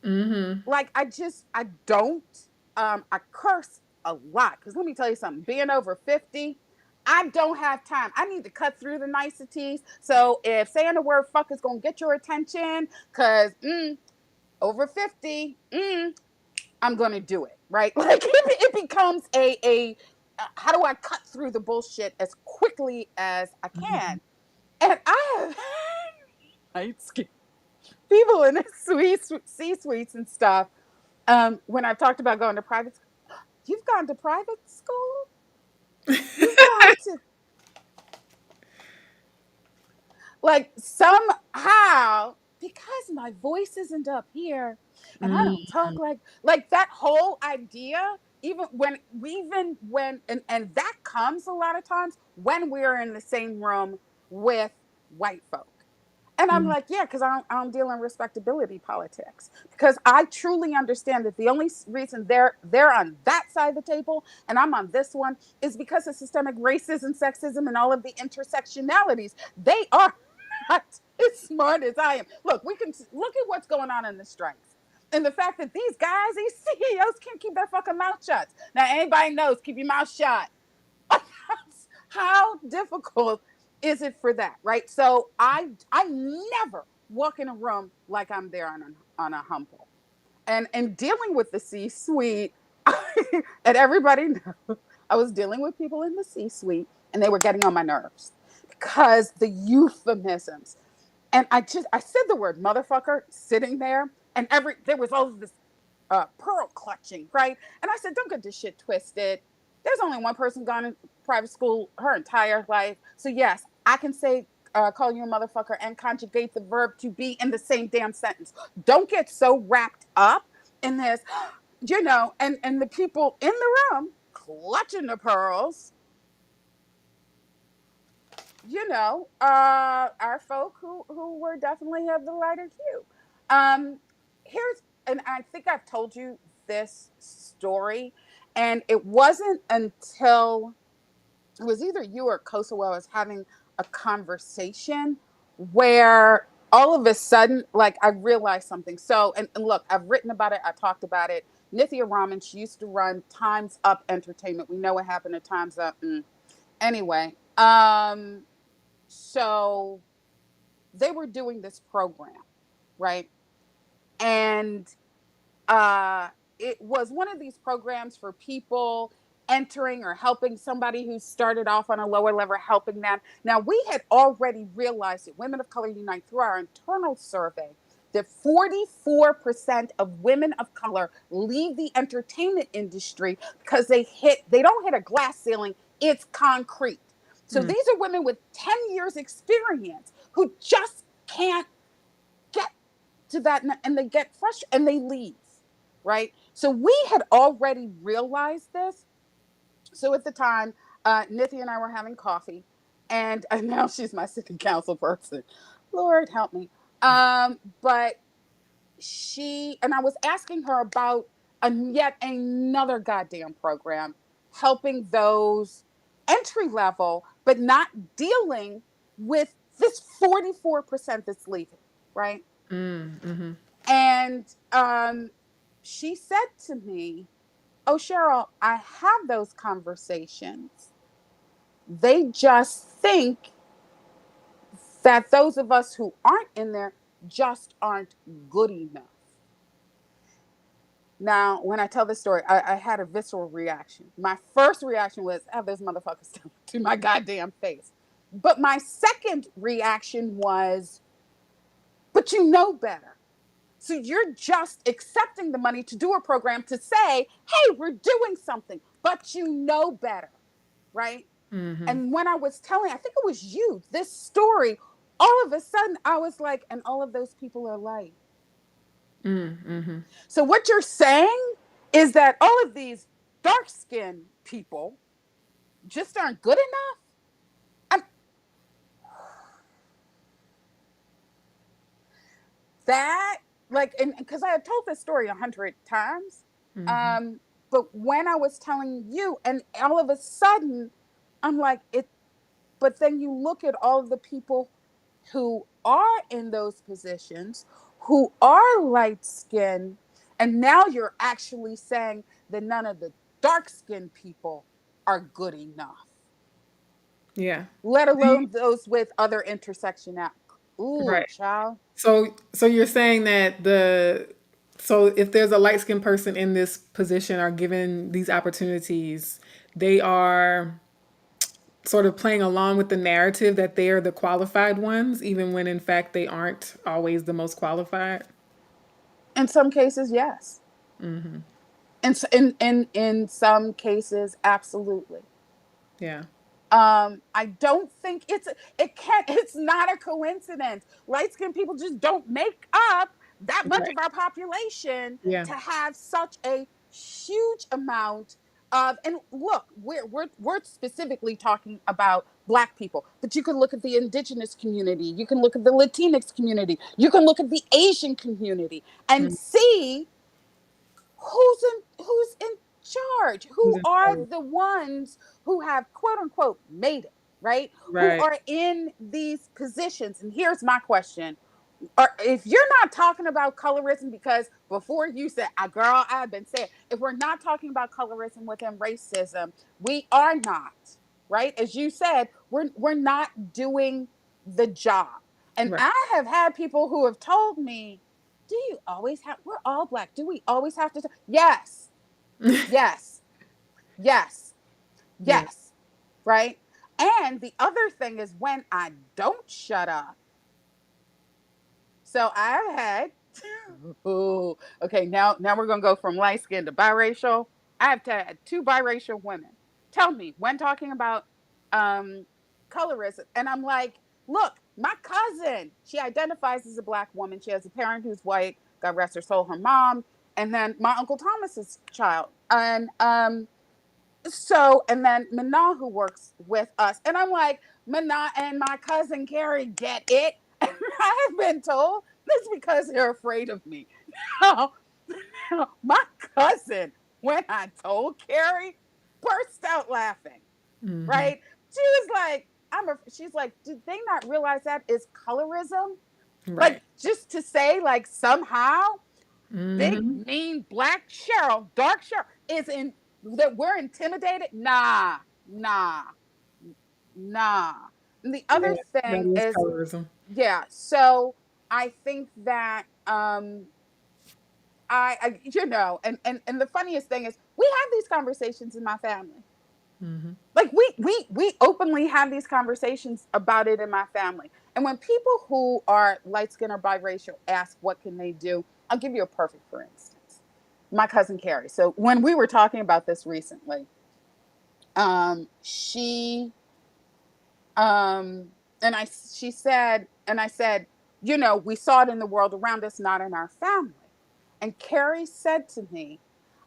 Hmm. Like I don't. I curse a lot because let me tell you something. Being over 50, I don't have time. I need to cut through the niceties. So if saying the word fuck is gonna get your attention, cause over 50, I'm gonna do it. Right? Like it becomes a how do I cut through the bullshit as quickly as I can? And I have night skin people in the sweet C suites and stuff. When I've talked about going to private school, you've gone to private school? You've gone to Like somehow, because my voice isn't up here and I don't Mm, talk like that whole idea, even when and that comes a lot of times when we're in the same room with white folk. And I'm mm, like, yeah, because I don't deal in respectability politics. Because I truly understand that the only reason they're on that side of the table and I'm on this one is because of systemic racism, sexism, and all of the intersectionalities. They are not as smart as I am. Look, we can look at what's going on in the strikes. And the fact that these guys, these CEOs can't keep their fucking mouth shut. Now, anybody knows, keep your mouth shut. How difficult is it for that, right? So I never walk in a room like I'm there on a humble. And dealing with the C-suite, and everybody knows, I was dealing with people in the C-suite, and they were getting on my nerves because the euphemisms. And I said the word motherfucker sitting there, and there was all of this pearl clutching, right? And I said, don't get this shit twisted. There's only one person gone in private school her entire life. So yes, I can say call you a motherfucker and conjugate the verb to be in the same damn sentence. Don't get so wrapped up in this, and the people in the room clutching the pearls, our folk who were definitely have the lighter hue. Um, here's and I think I've told you this story, and it wasn't until it was either you or Kosovo was having a conversation where all of a sudden, like I realized something. So, and look, I've written about it, I talked about it. Nithya Raman, she used to run Times Up Entertainment. We know what happened at Times Up. Anyway, so they were doing this program, right? And it was one of these programs for people entering or helping somebody who started off on a lower level, helping them. Now, we had already realized that Women of Color Unite through our internal survey that 44% of women of color leave the entertainment industry because they don't hit a glass ceiling, it's concrete. So mm. these are women with 10 years experience who just can't get to that, and they get frustrated and they leave, right? So we had already realized this. So at the time, Nithya and I were having coffee, and now she's my city council person. Lord help me. But she and I was asking her about yet another goddamn program helping those entry level, but not dealing with this 44% that's leaving, right? Mm, mhm. And she said to me, oh, Cheryl, I have those conversations. They just think that those of us who aren't in there just aren't good enough. Now, when I tell this story, I had a visceral reaction. My first reaction was, have those motherfuckers to my goddamn face. But my second reaction was, but you know better. So you're just accepting the money to do a program to say, hey, we're doing something, but you know better, right? Mhm. And when I was telling, I think it was you, this story, all of a sudden I was like, and all of those people are light. Mm, mhm. So what you're saying is that all of these dark skinned people just aren't good enough? I'm, that, like, and because I had told this story 100 times. Mhm. Um, but when I was telling you, and all of a sudden, I'm like, but then you look at all of the people who are in those positions, who are light skinned, and now you're actually saying that none of the dark skinned people are good enough, Yeah. let See? alone those with other intersectionality. Ooh, Right. child. So you're saying that so if there's a light skinned person in this position or given these opportunities, they are sort of playing along with the narrative that they are the qualified ones, even when in fact they aren't always the most qualified. In some cases, yes. In some cases, absolutely. Yeah. I don't think it can't, it's not a coincidence. Light skinned people just don't make up that much Right. of our population Yeah. to have such a huge amount of, and look, we're specifically talking about Black people, but you can look at the indigenous community, you can look at the Latinx community, you can look at the Asian community and Mm. see who's in charge, Who's who in are charge? the ones who have quote unquote made it, right, who Right. are in these positions. And here's my question: or if you're not talking about colorism, because before you said, girl, I've been saying, if we're not talking about colorism within racism, we are not, right? As you said, we're not doing the job. And Right. I have had people who have told me, do you always have, we're all Black, do we always have to yes, yes, yes, Yeah. yes, right? And the other thing is when I don't shut up. So I've had, ooh, okay, now we're gonna go from light skin to biracial. I've had two biracial women tell me when talking about um colorism, and I'm like, look, my cousin, she identifies as a Black woman. She has a parent who's white, God rest her soul, her mom, and then my Uncle Thomas's child. And then Mana, who works with us, and I'm like, Mana and my cousin Carrie get it. And I have been told this because they're afraid of me. No, no, my cousin, when I told Carrie, burst out laughing. Hmm. Right? She was like, she's like, did they not realize that is colorism? Like, Right. just to say, like, somehow big, Hmm. mean Black Cheryl, dark Cheryl, is in that we're intimidated. Nah, nah, nah. And the Yeah. other That thing is is, colorism. yeah. So I think that and the funniest thing is we have these conversations in my family. Hmm. Like we openly have these conversations about it in my family. And when people who are light skinned or biracial ask what can they do, I'll give you a perfect for instance. My cousin Carrie. So when we were talking about this recently, she and she said, and I said, we saw it in the world around us, not in our family. And Carrie said to me,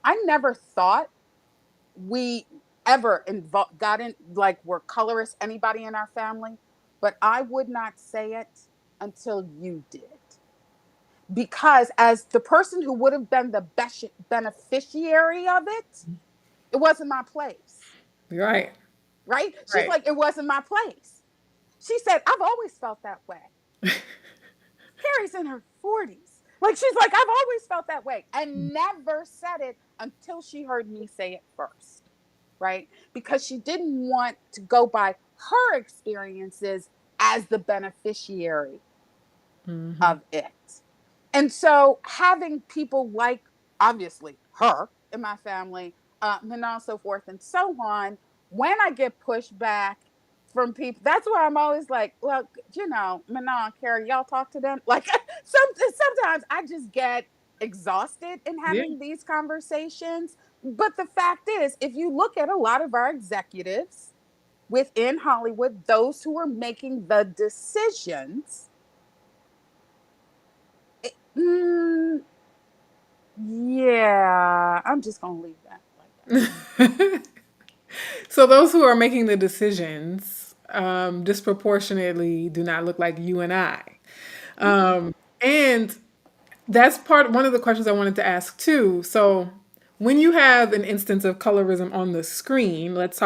I never thought we ever got in, like, were colorists, anybody in our family, but I would not say it until you did. Because as the person who would have been the best beneficiary of it, it wasn't my place. Right. Right? She's Right. like, it wasn't my place. She said, I've always felt that way. Carrie's in her 40s. Like, she's like, I've always felt that way and never said it until she heard me say it first. Right? Because she didn't want to go by her experiences as the beneficiary Hmm. of it. And so having people like, obviously, her in my family, and on so forth and so on, when I get pushback from people, that's why I'm always like, well, Manon, Carrie, y'all talk to them. Like, sometimes I just get exhausted in Yeah. having these conversations. But the fact is, if you look at a lot of our executives within Hollywood, those who are making the decisions, mm, yeah, I'm just gonna leave that like that. So those who are making the decisions disproportionately do not look like you and I. And that's one of the questions I wanted to ask too. So when you have an instance of colorism on the screen, let's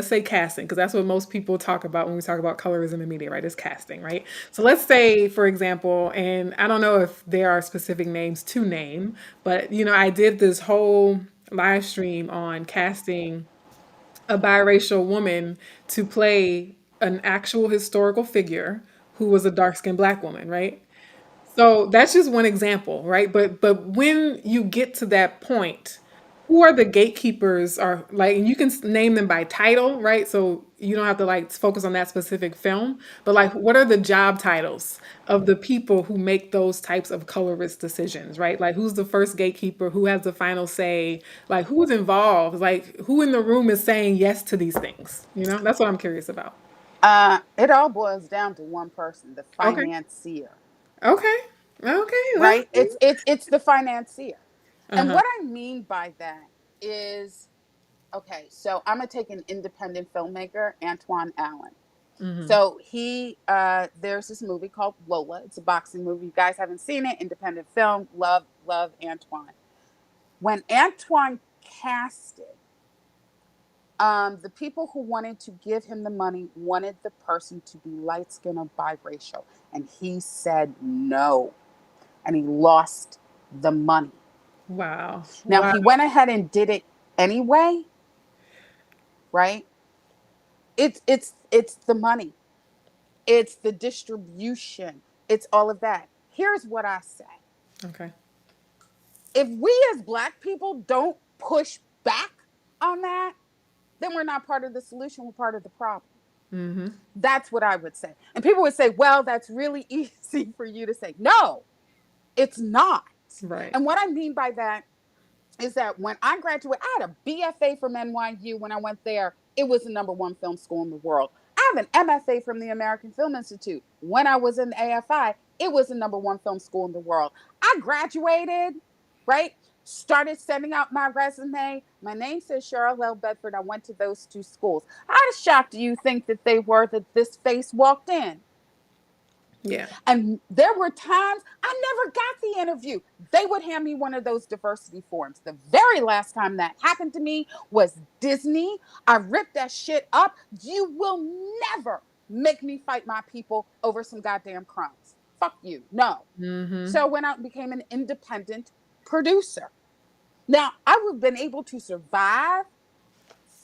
say casting, because that's what most people talk about when we talk about colorism in media, right? Is casting, right? So let's say, for example, and I don't know if there are specific names to name, but I did this whole live stream on casting a biracial woman to play an actual historical figure who was a dark-skinned Black woman, right? So that's just one example, right? But when you get to that point, who are the gatekeepers, are like, and you can name them by title, right? So you don't have to like focus on that specific film, but like what are the job titles of the people who make those types of colorist decisions, right? Like who's the first gatekeeper, who has the final say, like who's involved, like who in the room is saying yes to these things, you know? That's what I'm curious about. It all boils down to one person, the Okay. financier, Okay. Okay. Well. right? It's the financier. And Uh-huh. what I mean by that is, okay, so I'm gonna take an independent filmmaker, Antoine Allen. Mm-hmm. So there's this movie called Lola. It's a boxing movie. You guys haven't seen it? Independent film. Love Antoine. When Antoine casted, the people who wanted to give him the money wanted the person to be light skinned or biracial, and he said no, and he lost the money. Wow. Now Wow. he went ahead and did it anyway, right? It's the money, it's the distribution, it's all of that. Here's what I say: Okay. if we as Black people don't push back on that, then we're not part of the solution. We're part of the problem. Mm-hmm. That's what I would say. And people would say, well, that's really easy for you to say. No, it's not. Right. And what I mean by that is that when I graduated, I had a BFA from NYU when I went there. It was the number one film school in the world. I have an MFA from the American Film Institute. When I was in AFI, it was the number one film school in the world. I graduated, right? Started sending out my resume. My name says Cheryl L. Bedford. I went to those two schools. How shocked do you think that they were that this face walked in? Yeah. And there were times I never got the interview. They would hand me one of those diversity forms. The very last time that happened to me was Disney. I ripped that shit up. You will never make me fight my people over some goddamn crumbs. Fuck you. No. Mm-hmm. So I went out and became an independent producer. Now, I would have been able to survive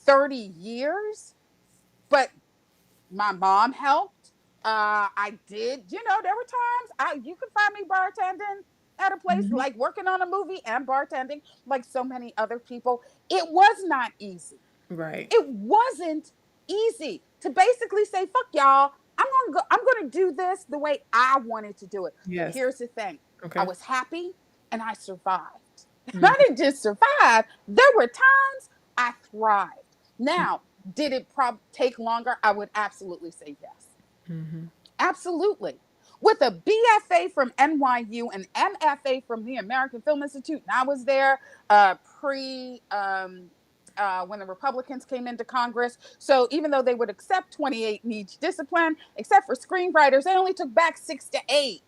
30 years, but my mom helped. I did, there were times you could find me bartending at a place, Mm-hmm. like working on a movie and bartending, like so many other people. It was not easy. Right. It wasn't easy to basically say, fuck y'all. I'm gonna do this the way I wanted to do it. But Yes. here's the thing. I Okay. was happy and I survived. I Mm-hmm. didn't just survive. There were times I thrived. Now, did it take longer? I would absolutely say yes. Mm-hmm. Absolutely. With a BFA from NYU and MFA from the American Film Institute, and I was there pre when the Republicans came into Congress. So even though they would accept 28 in each discipline, except for screenwriters, they only took back 6 to 8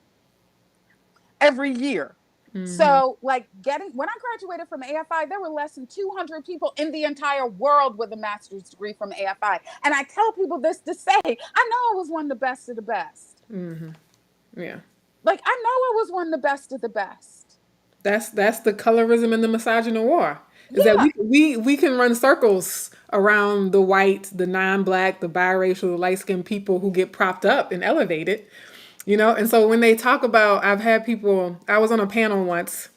every year. Mm-hmm. So, like, when I graduated from AFI, there were less than 200 people in the entire world with a master's degree from AFI. And I tell people this to say, I know I was one of the best of the best. Mm-hmm. Yeah. Like, I know I was one of the best of the best. That's the colorism and the misogyny war. Is that Yeah. we can run circles around the white, the non-black, the biracial, the light-skinned people who get propped up and elevated, you know? And so when they talk about, I've had people, I was on a panel once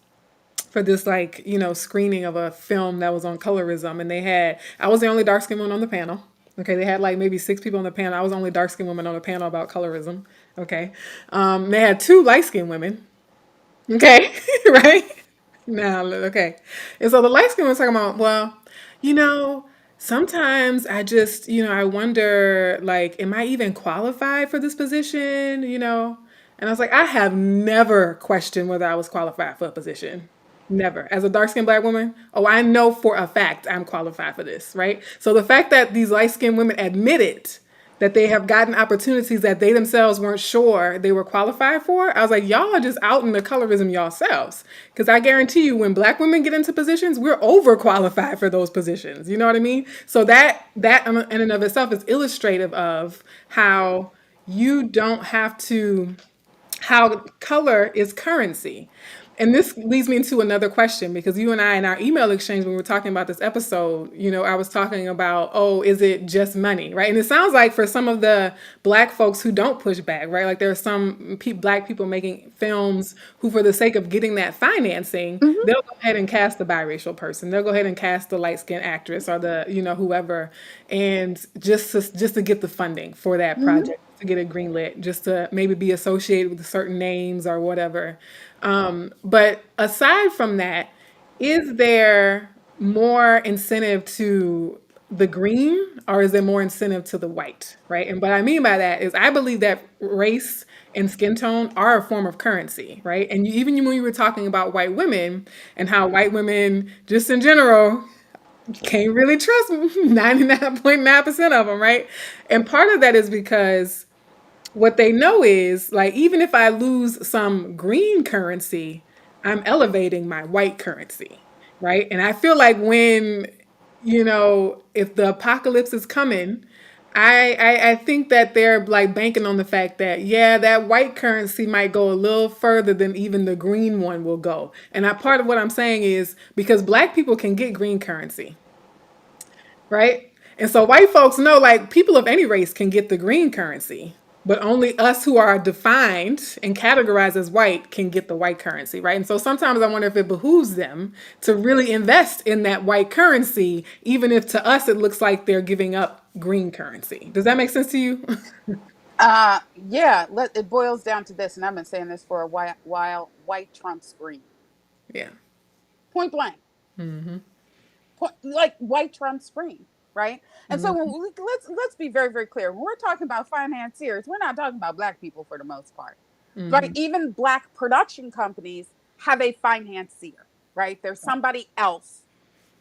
for this like, you know, screening of a film that was on colorism, and they had, I was the only dark skinned woman on the panel. Okay, they had like maybe 6 people on the panel. I was the only dark skinned woman on the panel about colorism. Okay. They had 2 light skinned women. Okay, right? Now, okay. And so the light skin was talking about, well, you know, sometimes I just, you know, I wonder, like, am I even qualified for this position? You know? And I was like, I have never questioned whether I was qualified for a position. Never. As a dark skinned black woman, oh, I know for a fact I'm qualified for this, right? So the fact that these light skinned women admitted that they have gotten opportunities that they themselves weren't sure they were qualified for. I was like, y'all are just outing the colorism yourselves. Because I guarantee you, when black women get into positions, we're overqualified for those positions. You know what I mean? So that in and of itself is illustrative of how you don't have to, how color is currency. And this leads me into another question, because you and I, in our email exchange when we were talking about this episode, I was talking about, oh, is it just money, right? And it sounds like for some of the black folks who don't push back, right? Like there are some black people making films who, for the sake of getting that financing, Mhm. they'll go ahead and cast the biracial person. They'll go ahead and cast the light skinned actress or the, whoever, and just to get the funding for that Mhm. project, to get it greenlit, just to maybe be associated with certain names or whatever. But aside from that, is there more incentive to the green, or is there more incentive to the white, right? And what I mean by that is I believe that race and skin tone are a form of currency, right? And even when you were talking about white women and how white women, just in general, can't really trust 99.9% of them, right? And part of that is because what they know is, like, even if I lose some green currency, I'm elevating my white currency, right? And I feel like when, if the apocalypse is coming, I think that they're like banking on the fact that, yeah, that white currency might go a little further than even the green one will go. And part of what I'm saying is because black people can get green currency, right? And so white folks know, like, people of any race can get the green currency, but only us who are defined and categorized as white can get the white currency, right? And so sometimes I wonder if it behooves them to really invest in that white currency, even if to us it looks like they're giving up green currency. Does that make sense to you? Yeah, it boils down to this, and I've been saying this for a while. White Trump scream. Yeah. Point blank. Like white Trump scream, right? And so Mhm. let's be very very clear. When we're talking about financiers, we're not talking about black people for the most part, right? Mhm. Even black production companies have a financier, right? There's somebody else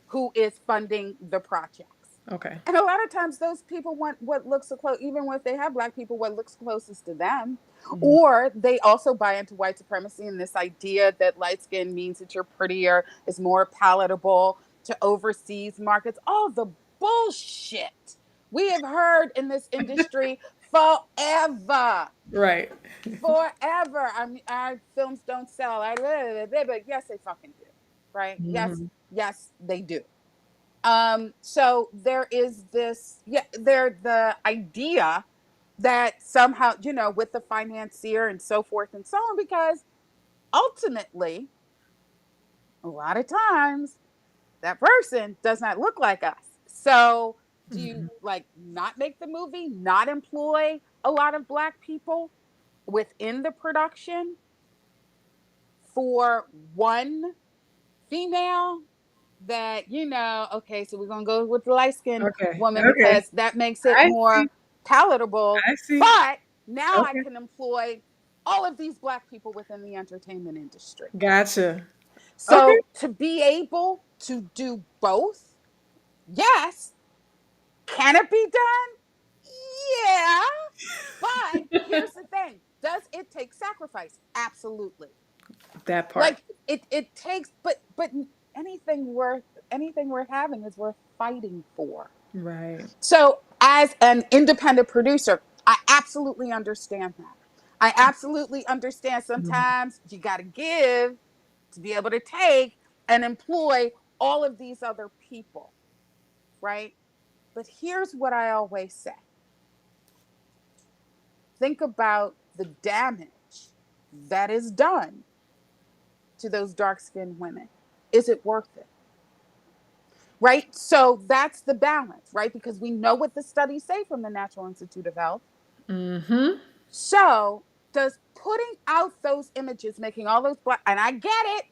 who is funding the projects. Okay. And a lot of times those people want what looks so close, even if they have black people, what looks closest to them. Mhm. Or they also buy into white supremacy and this idea that light skin means that you're prettier, is more palatable to overseas markets. All the bullshit we have heard in this industry forever. Right. Forever. I mean, our films don't sell. But yes, they fucking do. Right? Yes, Mhm. yes, they do. So there is this, yeah, the idea that somehow, with the financier and so forth and so on, because ultimately, a lot of times that person does not look like us. So do you like not make the movie, not employ a lot of black people within the production for one female that, okay, so we're gonna go with the light skinned Okay. woman Okay. because that makes it I see. more palatable. I see. But now I Okay. can employ all of these black people within the entertainment industry. Gotcha. Okay. So to be able to do both, yes, can it be done? Yeah. But here's the thing: does it take sacrifice? Absolutely. That part. Like it takes, but anything worth having is worth fighting for. Right. So, as an independent producer, I absolutely understand that. I absolutely understand Mhm. sometimes you got to give to be able to take and employ all of these other people, right? But here's what I always say: think about the damage that is done to those dark skinned women. Is it worth it? Right? So that's the balance, right? Because we know what the studies say from the Natural Institute of Health. Mhm. So does putting out those images, making all those black, and I get it,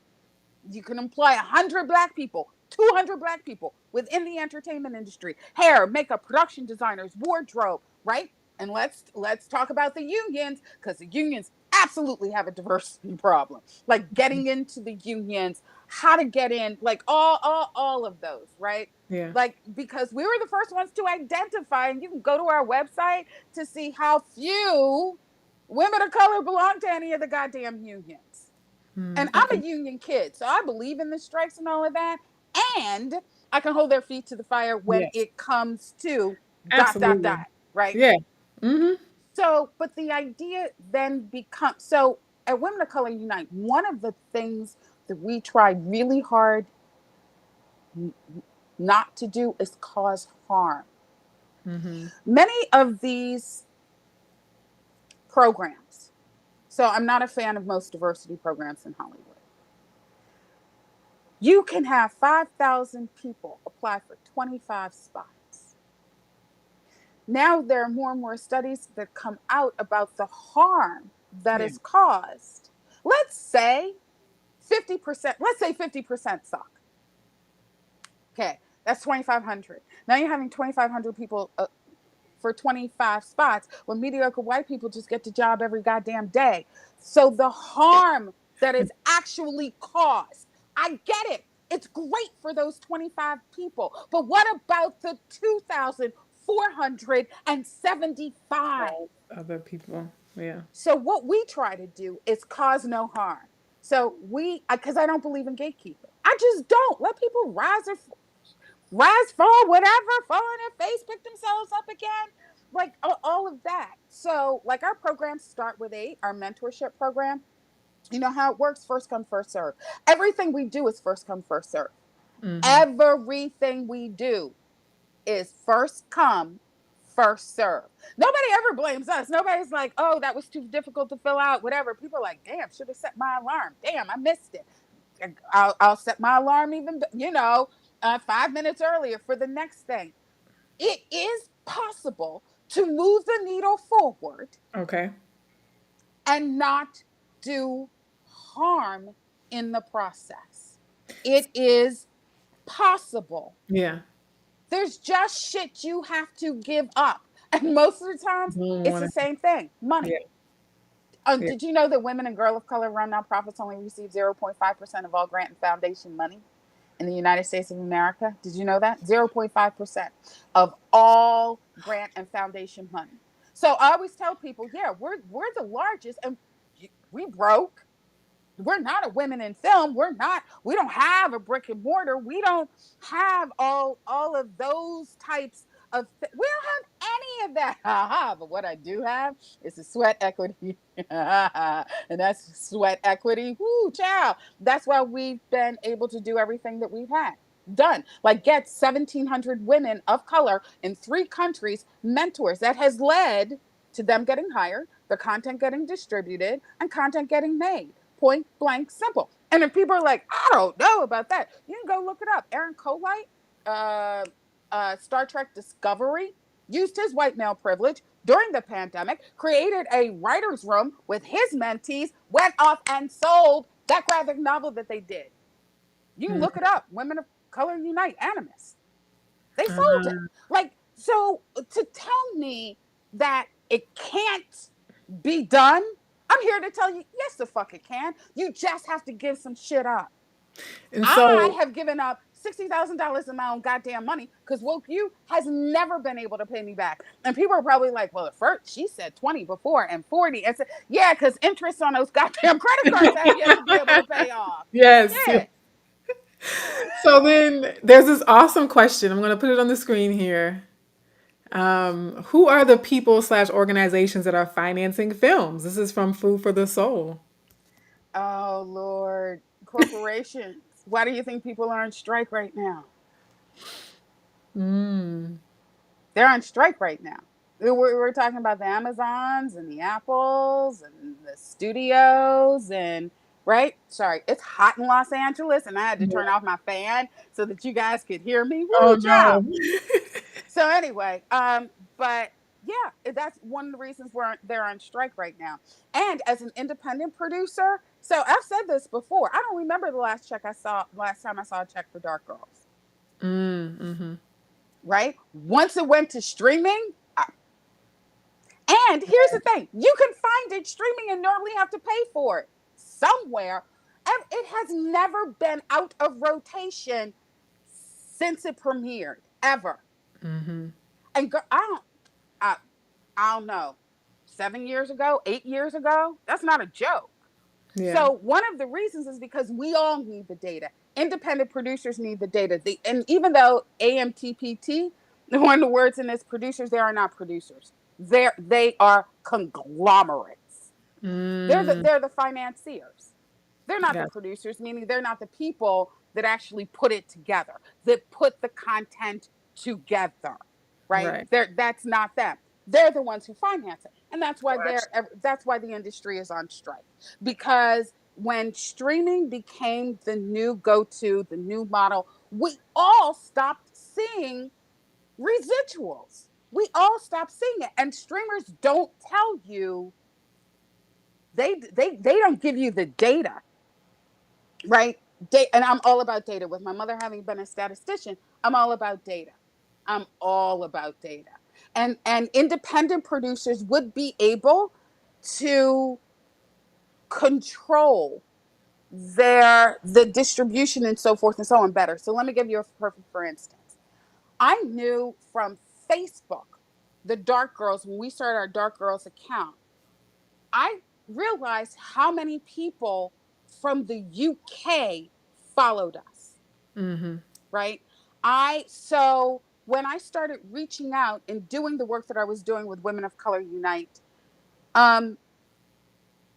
you can employ 100 black people, 200 black people within the entertainment industry, hair, makeup, production designers, wardrobe, right? And let's talk about the unions, because the unions absolutely have a diversity problem, like getting into the unions, how to get in, like all of those, right? Yeah. Like, because we were the first ones to identify, and you can go to our website to see how few women of color belong to any of the goddamn unions. And Mm, I'm okay. a union kid, so I believe in the strikes and all of that. And I can hold their feet to the fire when Yes. it comes to dot dot Absolutely. dot, right? Yeah. Mhm. So, but the idea then becomes, so at Women of Color Unite, one of the things that we try really hard not to do is cause harm. Many of these programs, so I'm not a fan of most diversity programs in Hollywood. You can have 5,000 people apply for 25 spots. Now there are more and more studies that come out about the harm that is caused. Let's say 50%, let's say 50% suck. Okay, that's 2,500. Now you're having 2,500 people for 25 spots when mediocre white people just get the job every goddamn day. So the harm that is actually caused, I get it. It's great for those 25 people. But what about the 2,475 other people? Yeah. So what we try to do is cause no harm. So because I don't believe in gatekeeping. I just don't. Let people fall, whatever, fall on their face, pick themselves up again, like all of that. So like our programs start with 8, our mentorship program. You know how it works? First come, first serve. Everything we do is first come, first serve. Everything we do is first come, first serve. Nobody ever blames us. Nobody's like, oh, that was too difficult to fill out, whatever. People are like, damn, should have set my alarm. Damn, I missed it. I'll set my alarm even, 5 minutes earlier for the next thing. It is possible to move the needle forward. Okay. And not do harm in the process. It is possible. Yeah. There's just shit you have to give up. And most of the times, it's the same thing, money. Yeah. Did you know that women and girl of color run nonprofits only receive 0.5% of all grant and foundation money in the United States of America? Did you know that? 0.5% of all grant and foundation money. So I always tell people, yeah, we're the largest, and we broke. We're not a women in film. We don't have a brick and mortar. We don't have all of those types of we don't have any of that. But what I do have is the sweat equity. And that's sweat equity. Woo, child. That's why we've been able to do everything that we've had done. Like get 1,700 women of color in 3 countries mentors. That has led to them getting hired, the content getting distributed, and content getting made. Point blank simple. And if people are like, I don't know about that, you can go look it up. Aaron Colite, Star Trek Discovery, used his white male privilege during the pandemic, created a writer's room with his mentees, went off and sold that graphic novel that they did. You can look it up. Women of Color Unite, Animus. They sold it. Like, so to tell me that it can't be done, I'm here to tell you, yes, the fuck it can. You just have to give some shit up. And so I have given up $60,000 of my own goddamn money because Woke You has never been able to pay me back. And people are probably like, well, at first she said 20 before and 40. And said, yeah, because interest on those goddamn credit cards I have yet to be able to pay off. Yes. Yeah. So then there's this awesome question. I'm going to put it on the screen here. Who are the people / organizations that are financing films? This is from Food for the Soul. Oh, Lord. Corporations. Why do you think people are on strike right now? They're on strike right now. We're talking about the Amazons and the Apples and the studios and right? Sorry, it's hot in Los Angeles, and I had to turn off my fan so that you guys could hear me. Woo, no. So anyway, but yeah, that's one of the reasons they're on strike right now. And as an independent producer, so I've said this before. I don't remember the last time I saw a check for Dark Girls. Right? Once it went to streaming, and here's the thing, you can find it streaming and normally have to pay for it somewhere. And it has never been out of rotation since it premiered, ever. And I don't know, 7 years ago, 8 years ago, that's not a joke. Yeah. So one of the reasons is because we all need the data. Independent producers need the data. And even though AMTPT, one of the words in this producers, they are not producers. They are conglomerates. Mm, They're the financiers. They're not the got producers, meaning they're not the people that actually put it together, that put the content together, right? right. That's not them. They're the ones who finance it. And Gotcha. that's why the industry is on strike. Because when streaming became the new go-to, the new model, we all stopped seeing residuals. We all stopped seeing it. And streamers don't tell you, they don't give you the data, right? And I'm all about data. With my mother having been a statistician, I'm all about data. I'm all about data. And independent producers would be able to control the distribution and so forth and so on better. So let me give you a perfect for instance. I knew from Facebook, the Dark Girls, when we started our Dark Girls account, I realized how many people from the UK followed us, Mm-hmm. right? So when I started reaching out and doing the work that I was doing with Women of Color Unite, um,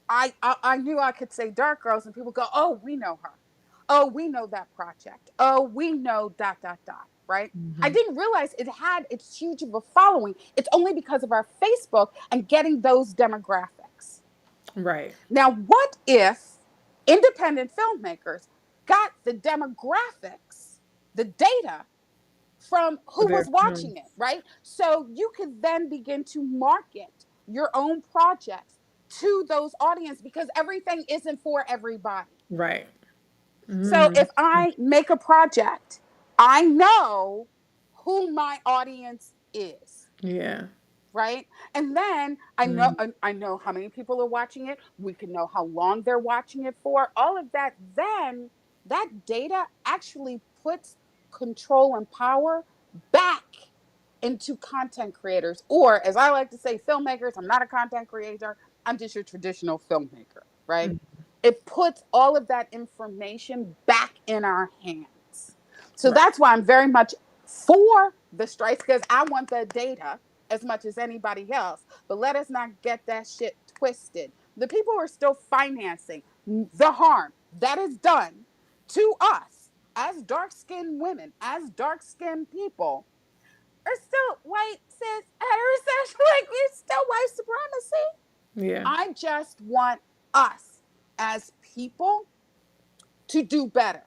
I knew I could say Dark Girls, and people go, "Oh, we know her. Oh, we know that project. Oh, we know dot dot dot." Right? I Mm-hmm. didn't realize it had it's huge of a following. It's only because of our Facebook and getting those demographics. Right. Now, what if independent filmmakers got the demographics, the data from For who their was watching it, films. right? So you could then begin to market your own projects to those audience because everything isn't for everybody. Right. So Mm. if I make a project, I know who my audience is, Yeah. right? And then Mm. I know how many people are watching it. We can know how long they're watching it for. All of that. Then that data actually puts control and power back into content creators, or as I like to say, filmmakers. I'm not a content creator. I'm just your traditional filmmaker, right? Mm. It puts all of that information back in our hands. So Right. that's why I'm very much for the strikes because I want the data as much as anybody else. But let us not get that shit twisted. The people who are still financing the harm that is done to us as dark skinned women, as dark skinned people, are still white, cis, heterosexual. Like, it's still white supremacy. Yeah. I just want us as people to do better.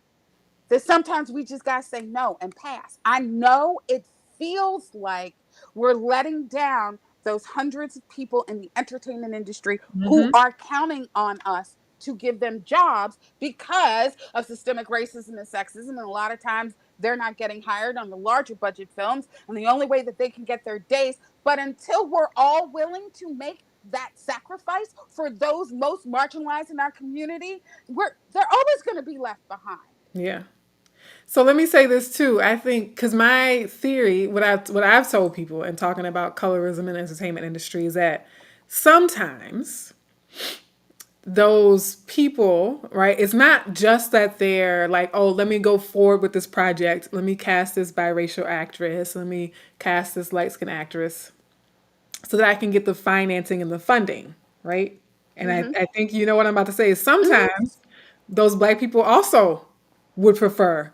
That sometimes we just got to say no and pass. I know it feels like we're letting down those hundreds of people in the entertainment industry who Mm-hmm. are counting on us to give them jobs because of systemic racism and sexism. And a lot of times they're not getting hired on the larger budget films. And the only way that they can get their days. But until we're all willing to make that sacrifice for those most marginalized in our community, they're always going to be left behind. Yeah. So let me say this too. I think because my theory, what I've told people in talking about colorism in the entertainment industry is that sometimes those people, right? It's not just that they're like, oh, let me go forward with this project. Let me cast this biracial actress. Let me cast this light skinned actress so that I can get the financing and the funding, right? And I, Mm-hmm. I think you know what I'm about to say is Mm-hmm. sometimes those black people also would prefer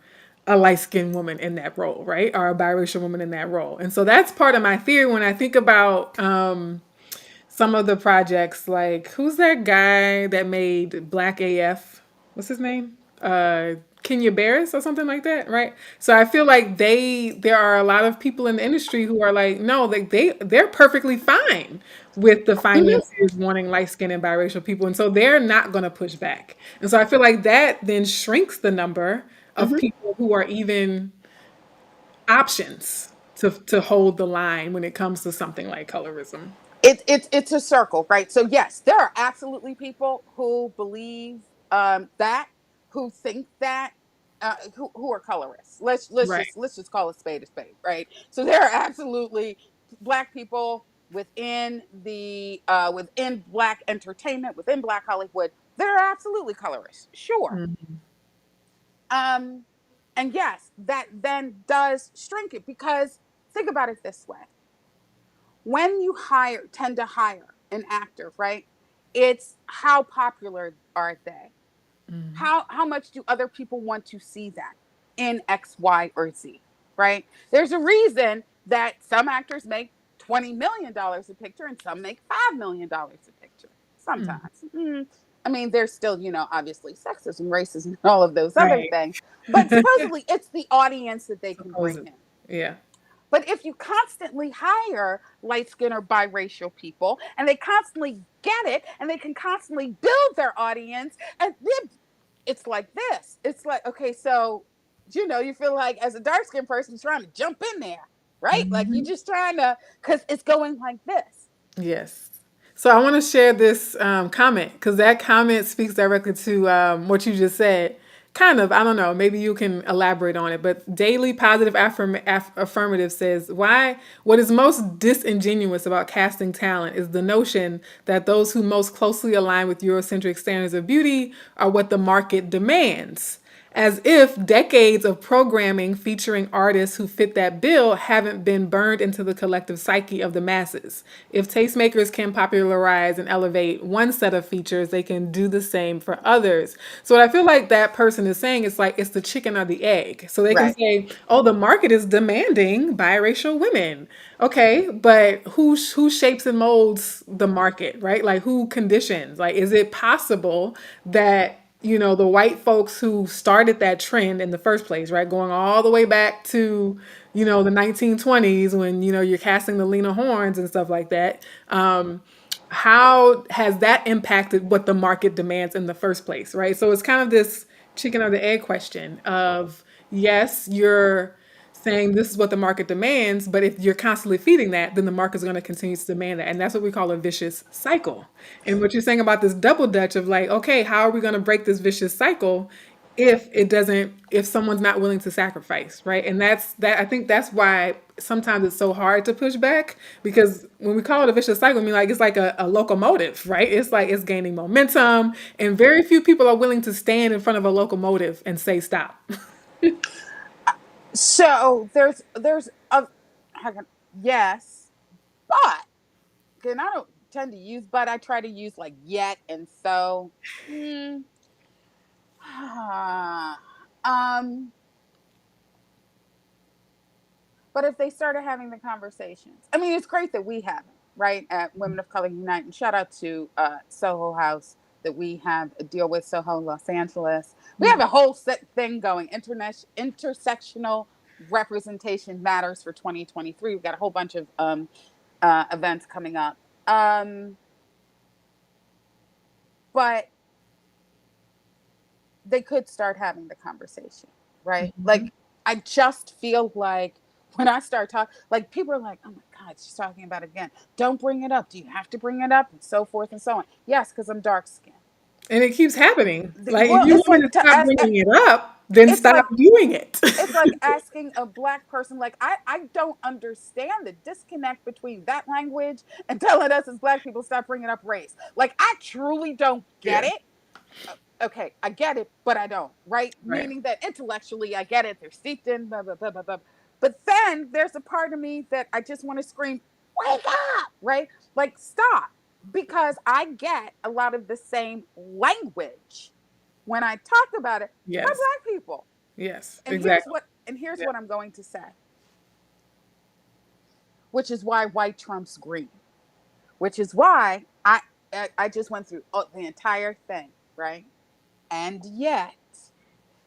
a light skinned woman in that role, right? Or a biracial woman in that role. And so that's part of my theory when I think about some of the projects, like who's that guy that made Black AF? What's his name? Kenya Barris or something like that, right? So I feel like there are a lot of people in the industry who are like, no, they're perfectly fine with the Mm-hmm. financiers wanting light skinned and biracial people, and so they're not going to push back. And so I feel like that then shrinks the number of Mm-hmm. people who are even options to hold the line when it comes to something like colorism. It's a circle, right? So yes, there are absolutely people who believe that, who think that, who are colorists. Right. Let's just call a spade, right? So there are absolutely black people within black entertainment, within black Hollywood. There are absolutely colorists, sure. Mhm. Um, and yes, that then does shrink it because think about it this way: when you tend to hire an actor, right? It's how popular are they? How much do other people want to see that in X, Y, or Z? Right? There's a reason that some actors make $20 million a picture and some make $5 million a picture. Mm. Sometimes. I mean, there's still, obviously sexism, racism, and all of those other Right. things. But supposedly it's the audience that they can bring Supposedly. in. Yeah. But if you constantly hire light skinned or biracial people and they constantly get it and they can constantly build their audience, and it's like this. It's like, okay, so, you feel like as a dark skinned person trying to jump in there, right? Like you're Mhm. just trying to, because it's going like this. Yes. So I want to share this comment because that comment speaks directly to what you just said. Kind of, I don't know. Maybe you can elaborate on it. But daily positive affirmative says, "Why? What is most disingenuous about casting talent is the notion that those who most closely align with Eurocentric standards of beauty are what the market demands." As if decades of programming featuring artists who fit that bill haven't been burned into the collective psyche of the masses. If tastemakers can popularize and elevate one set of features, they can do the same for others. So what I feel like that person is saying is like it's the chicken or the egg. So they can Right. say, "Oh, the market is demanding biracial women." Okay, but who shapes and molds the market, right? Like who conditions? Like is it possible that the white folks who started that trend in the first place, right? Going all the way back to, the 1920s when, you're casting the Lena Hornes and stuff like that. How has that impacted what the market demands in the first place, right? So it's kind of this chicken or the egg question of, yes, you're saying this is what the market demands, but if you're constantly feeding that, then the market is going to continue to demand that. And that's what we call a vicious cycle. And what you're saying about this double dutch of like, okay, how are we going to break this vicious cycle if someone's not willing to sacrifice, right? And I think that's why sometimes it's so hard to push back because when we call it a vicious cycle, I mean, like it's like a locomotive, right? It's like it's gaining momentum, and very few people are willing to stand in front of a locomotive and say stop. So there's a, yes, but, and I don't tend to use, but I try to use like yet and so. Mm, um, but if they started having the conversations, I mean, it's great that we have them, right? At Women of Color Unite, and shout out to Soho House that we have a deal with Soho Los Angeles. We have a whole set thing going. Intersectional representation matters for 2023. We've got a whole bunch of events coming up. But they could start having the conversation, right? Mhm. Like, I just feel like when I start talking, like people are like, "Oh my God, she's talking about it again. Don't bring it up. Do you have to bring it up?" And so forth and so on. Yes, because I'm dark skinned. And it keeps happening. Like if Well, you it's want me like to stop bringing it up, then it's stop like doing it. it's like asking a black person, like, I don't understand the disconnect between that language and telling us as black people stop bringing up race. Like, I truly don't get Yeah. it. Okay, I get it, but I don't, right? Right. Meaning that intellectually I get it, they're steeped in blah blah blah blah blah. But then there's a part of me that I just want to scream, wake up, right? Like, stop. Because I get a lot of the same language when I talk about it by Yes. black people. Yes. And here's Exactly. what and here's Yeah. what I'm going to say, which is why white trumps green, which is why I just went through the entire thing, right? And yet,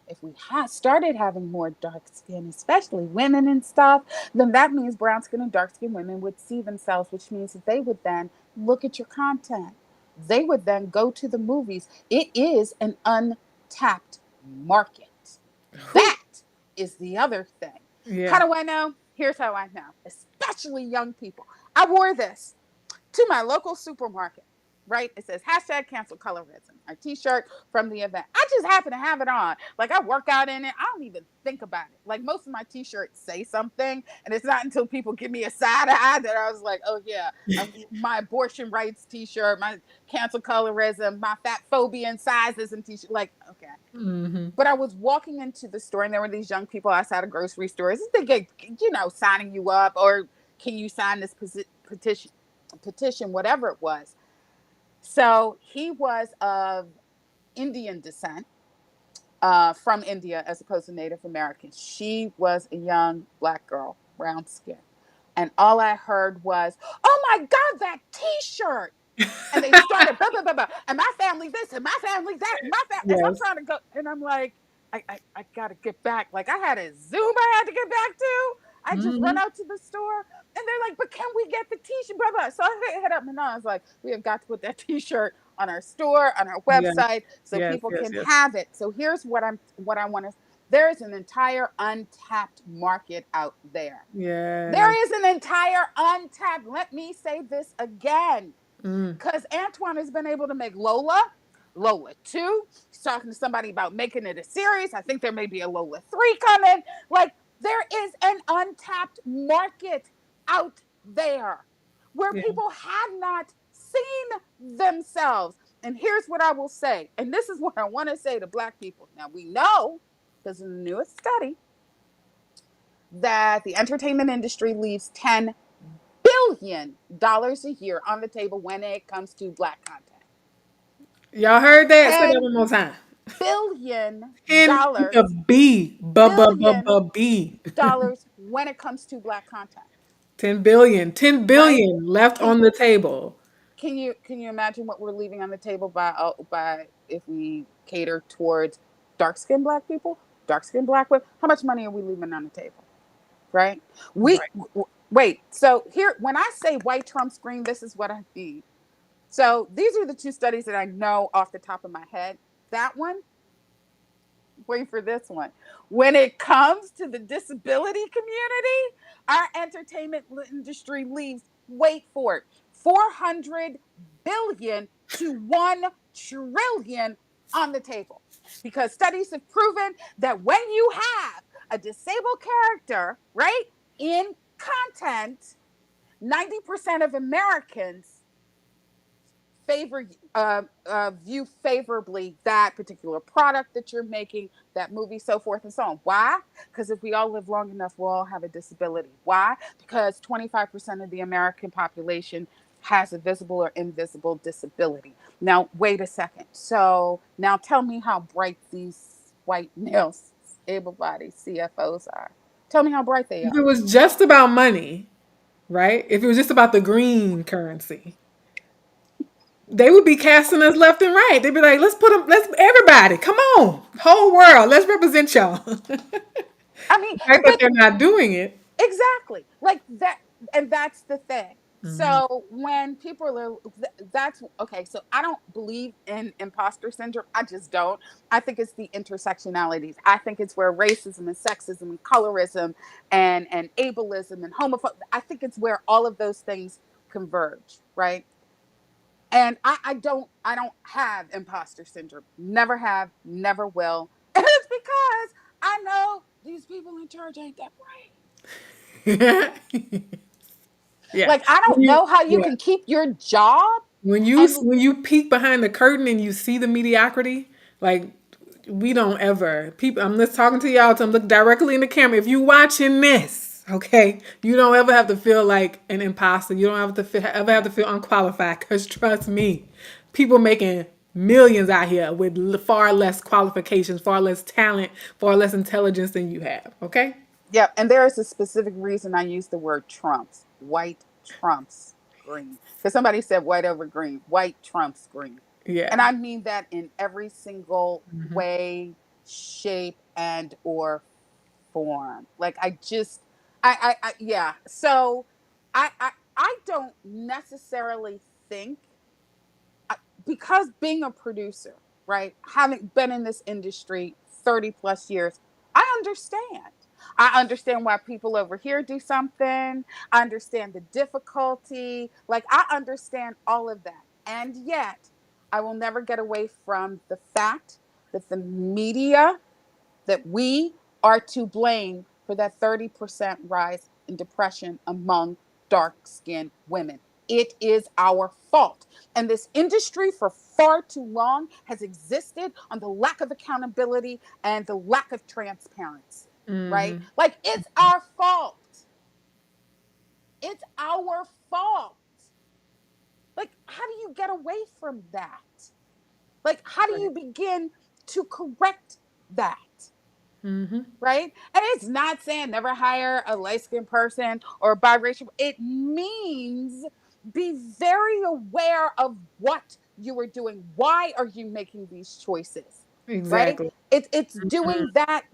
if we started having more dark skin, especially women and stuff, then that means brown skin and dark skin women would see themselves, which means that they would then look at your content. They would then go to the movies. It is an untapped market. Whew. That is the other thing. How Yeah. do I know? Here's how I know, especially young people. I wore this to my local supermarket, right? It says hashtag cancel colorism, a t-shirt from the event. I just happen to have it on. Like, I work out in it. I don't even think about it. Like, most of my t-shirts say something, and it's not until people give me a side eye that I was like, oh yeah, my abortion rights t-shirt, my cancel colorism, my fat phobia and sizes and t-shirt. Like, okay. Hmm. But I was walking into the store and there were these young people outside of grocery stores. They get, signing you up, or can you sign this petition, whatever it was. So he was of Indian descent, from India as opposed to Native American. She was a young black girl, brown skin. And all I heard was, "Oh my God, that t shirt." And they started, blah, blah, blah, blah. And my family this, and my family that, and my family. As I'm Yes. trying to go, and I'm like, I got to get back. Like, I had a Zoom I had to get back to. I just run Hmm. out to the store, and they're like, "But can we get the t-shirt?" Blah, blah. So I hit up and I was like, "We have got to put that t-shirt on our store, on our Yes. website, so Yes. people Yes. can Yes. have it." So here's what I want to. There is an entire untapped market out there. Yes. There is an entire untapped. Let me say this again, Mm. because Antoine has been able to make Lola, Lola 2. He's talking to somebody about making it a series. I think there may be a Lola 3 coming. Like, there is an untapped market out there where Yeah. people have not seen themselves. And here's what I will say, and this is what I want to say to Black people. Now, we know, because in the newest study, that the entertainment industry leaves $10 billion a year on the table when it comes to Black content. Y'all heard that? Say that ten one more time. billion Ten with a dollars B. billion B. dollars when it comes to Black content. 10 billion. 10 Right? billion left Can on the table. can you imagine what we're leaving on the table by if we cater towards dark skinned Black people, dark skinned Black women? How much money are we leaving on the table? Right? We Right. wait. So here, when I say white trumps green, this is what I mean. So these are the two studies that I know off the top of my head. That one, wait for this one. When it comes to the disability community, our entertainment industry leaves, wait for it, 400 billion to 1 trillion on the table. Because studies have proven that when you have a disabled character, right, in content, 90% of Americans favor view favorably that particular product that you're making, that movie, so forth and so on. Why? Because if we all live long enough, we'll all have a disability. Why? Because 25% of the American population has a visible or invisible disability. Now, wait a second. So now tell me how bright these white males, able-bodied CFOs are. Tell me how bright they If it are. was just about money, right? If it was just about the green currency, they would be casting us left and right. They'd be like, let's put them, let's, everybody, come on, whole world, let's represent y'all. The I mean, fact that but they're not doing it. exactly. Like that, and that's the thing. Mhm. So when people are, that's okay. So I don't believe in imposter syndrome. I just don't. I think it's the intersectionalities. I think it's where racism and sexism and colorism and ableism and homophobia. I think it's where all of those things converge, right? And I don't have imposter syndrome. Never have, never will. And it's because I know these people in charge ain't that bright. Yeah. Like, I When don't you, know how you yeah. can keep your job and When you peek behind the curtain and you see the mediocrity, like we don't ever people. I'm just talking to y'all. To look directly in the camera. If you watching this, okay, you don't ever have to feel like an imposter. You don't have to ever have yeah. to feel unqualified. Cause trust me, people making millions out here with far less qualifications, far less talent, far less intelligence than you have. Okay. Yeah, and there is a specific reason I use the word trumps. White trumps green. Because somebody said white over green. White trumps green. And Yeah. I mean that in every single way, shape, and or form. Like, I just I yeah. So I don't necessarily think, because being a producer, right, having been in this industry 30 plus years, I understand. I understand why people over here do something. I understand the difficulty. Like, I understand all of that. And yet, I will never get away from the fact that the media, that we are to blame for that 30% rise in depression among dark skinned women. It is our fault. And this industry for far too long has existed on the lack of accountability and the lack of transparency, right? Hmm. Like, it's our fault. It's our fault. Like, how do you get away from that? Like, how do you begin to correct that? Mm-hmm. Right? And it's not saying never hire a light skinned person or biracial. It means be very aware of what you are doing. Why are you making these choices? Right? Exactly. It's doing that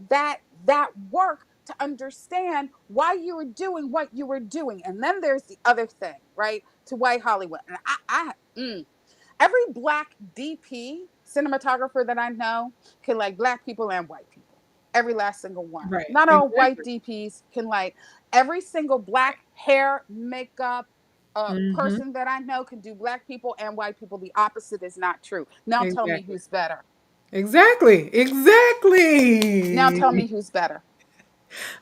work to understand why you were doing what you were doing. And then there's the other thing, right? To white Hollywood. And every black DP cinematographer that I know can like black people and white people. Every last single one. Right. Not all white Exactly. DPs can like every single black hair, makeup, Mm-hmm. person that I know can do black people and white people. The opposite is not true. Now tell me Exactly. who's better. Exactly. Now tell Exactly. me who's better.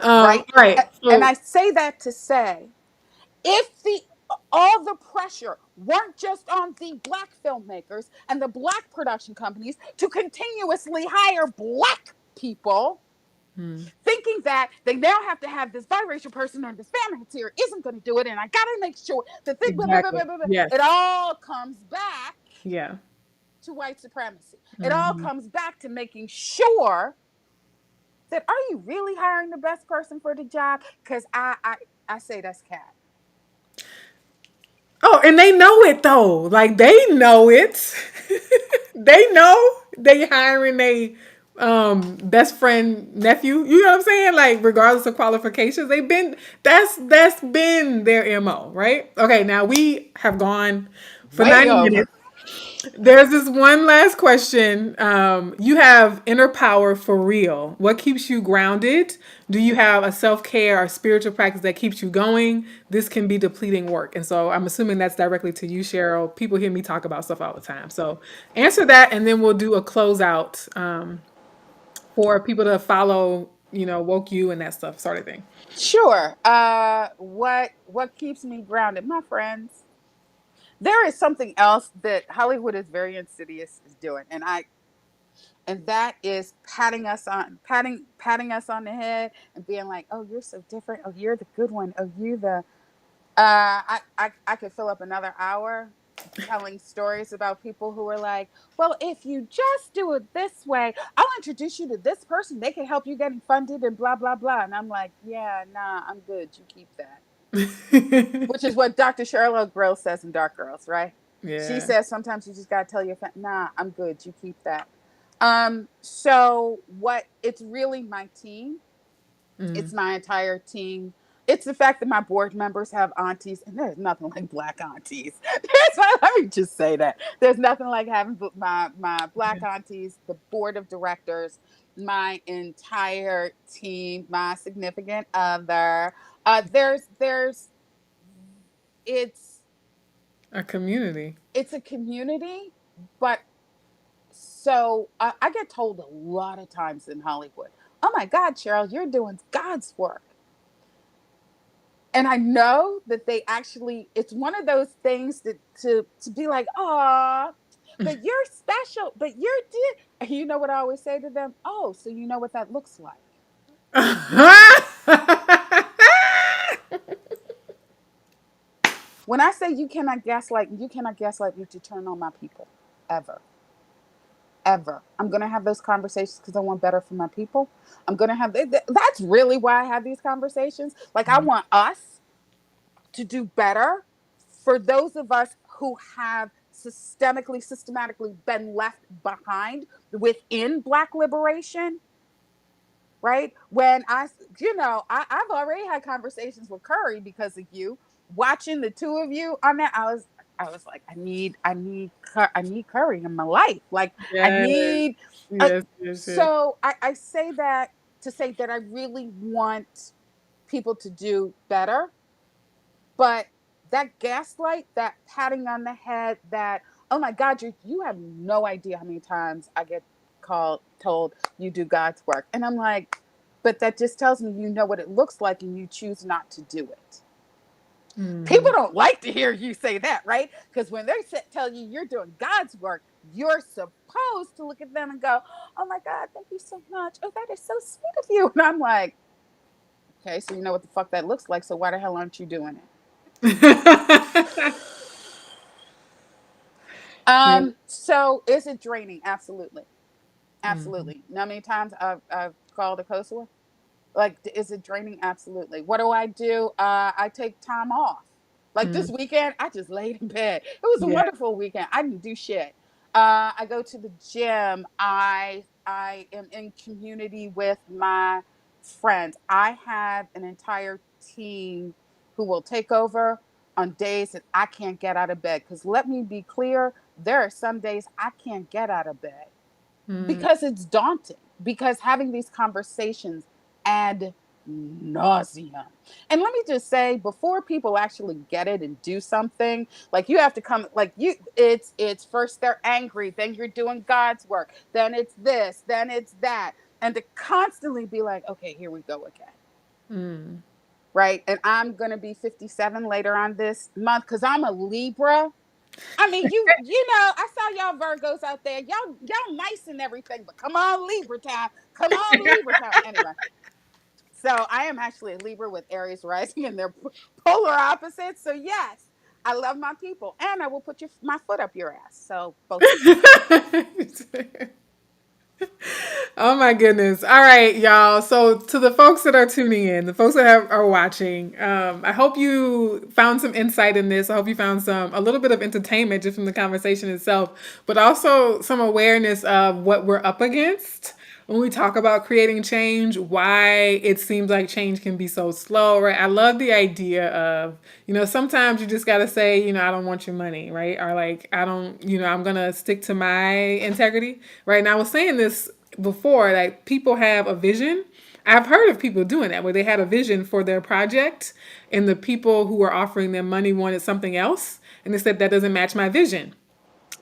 All Right? right. And So I say that to say if the all the pressure weren't just on the black filmmakers and the black production companies to continuously hire black people, thinking that they now have to have this biracial person or this family here isn't going to do it, and I got to make sure that this, blah, blah, blah, exactly. blah, blah, Yes. it all comes back Yeah. to white supremacy. It all Hmm. comes back to making sure that are you really hiring the best person for the job? Because I say that's cat. Oh, and they know it though. Like they know it. They know they hiring a best friend nephew. You know what I'm saying? Like regardless of qualifications, they've been that's been their MO, right? Okay, now we have gone for Way 90 minutes. over. There's this one last question. You have inner power for real. What keeps you grounded? Do you have a self care or spiritual practice that keeps you going? This can be depleting work. And so I'm assuming that's directly to you, Cheryl. People hear me talk about stuff all the time. So answer that, and then we'll do a closeout for people to follow, woke you and that stuff, sort of thing. Sure. What keeps me grounded, my friends? There is something else that Hollywood is very insidious is doing, and that is patting us on the head and being like, "Oh, you're so different. Oh, you're the good one. Oh, you the." I could fill up another hour telling stories about people who are like, "Well, if you just do it this way, I'll introduce you to this person. They can help you getting funded and blah blah blah." And I'm like, "Yeah, nah, I'm good. You keep that." Which is what Dr. Charlotte Grill says in Dark Girls, right? She Yeah. says sometimes you just gotta tell your family, nah, I'm good. You keep that. So what? It's really my team. It's my entire team. It's the fact that my board members have aunties, and there's nothing like black aunties. Let me just say that there's nothing like having my black aunties, the board of directors, my entire team, my significant other. There's it's A community. it's a community, but so I get told a lot of times in Hollywood, "Oh my God, Cheryl, you're doing God's work." And I know that they actually, it's one of those things that to be like, "Ah, but you're special, but you're did." And you know what I always say to them? "Oh, so you know what that looks like." When I say you cannot gaslight me to turn on my people, ever. Ever. I'm going to have those conversations because I want better for my people. I'm going to have, that's really why I have these conversations. Like, I want us to do better for those of us who have systematically been left behind within Black liberation, right? When I've already had conversations with Curry because of you. Watching the two of you on that, I was like, I need Curry in my life. Like, I Yes. need. Uh, Yes. Yes. Yes. so I say that to say that I really want people to do better, but that gaslight, that patting on the head, that, "Oh my God, you have no idea how many times I get told you do God's work," and I'm like, but that just tells me you know what it looks like and you choose not to do it. People Mhm. don't like to hear you say that, right? Because when they tell you you're doing God's work, you're supposed to look at them and go, "Oh my God, thank you so much. Oh, that is so sweet of you." And I'm like, okay, so you know what the fuck that looks like. So why the hell aren't you doing it? Yeah. So is it draining? Absolutely. Mhm. Absolutely. You know how many times I've called a counselor? Like, is it draining? Absolutely. What do? I take time off. Like this Mm. weekend, I just laid in bed. It was a Yeah. wonderful weekend. I didn't do shit. I go to the gym. I am in community with my friends. I have an entire team who will take over on days that I can't get out of bed. Because let me be clear, there are some days I can't get out of bed Mm. because it's daunting, because having these conversations ad nauseum. And let me just say, before people actually get it and do something, like you have to come, like you, it's first they're angry, then you're doing God's work, then it's this, then it's that, and to constantly be like, okay, here we go again. Mm. Right. And I'm going to be 57 later on this month because I'm a Libra. I mean, I saw y'all Virgos out there. Y'all nice and everything, but come on, Libra time. Come on, Libra time. Anyway, so I am actually a Libra with Aries rising, and they're polar opposites. So yes, I love my people, and I will put my foot up your ass. So both ways. Oh my goodness. All right, y'all. So to the folks that are tuning in, the folks that are watching, I hope you found some insight in this. I hope you found a little bit of entertainment just from the conversation itself, but also some awareness of what we're up against when we talk about creating change, why it seems like change can be so slow, right? I love the idea of, sometimes you just got to say, I don't want your money, right? Or like, I don't, I'm going to stick to my integrity, right? And I was saying this before, like people have a vision. I've heard of people doing that where they had a vision for their project and the people who were offering them money wanted something else. And they said, that doesn't match my vision.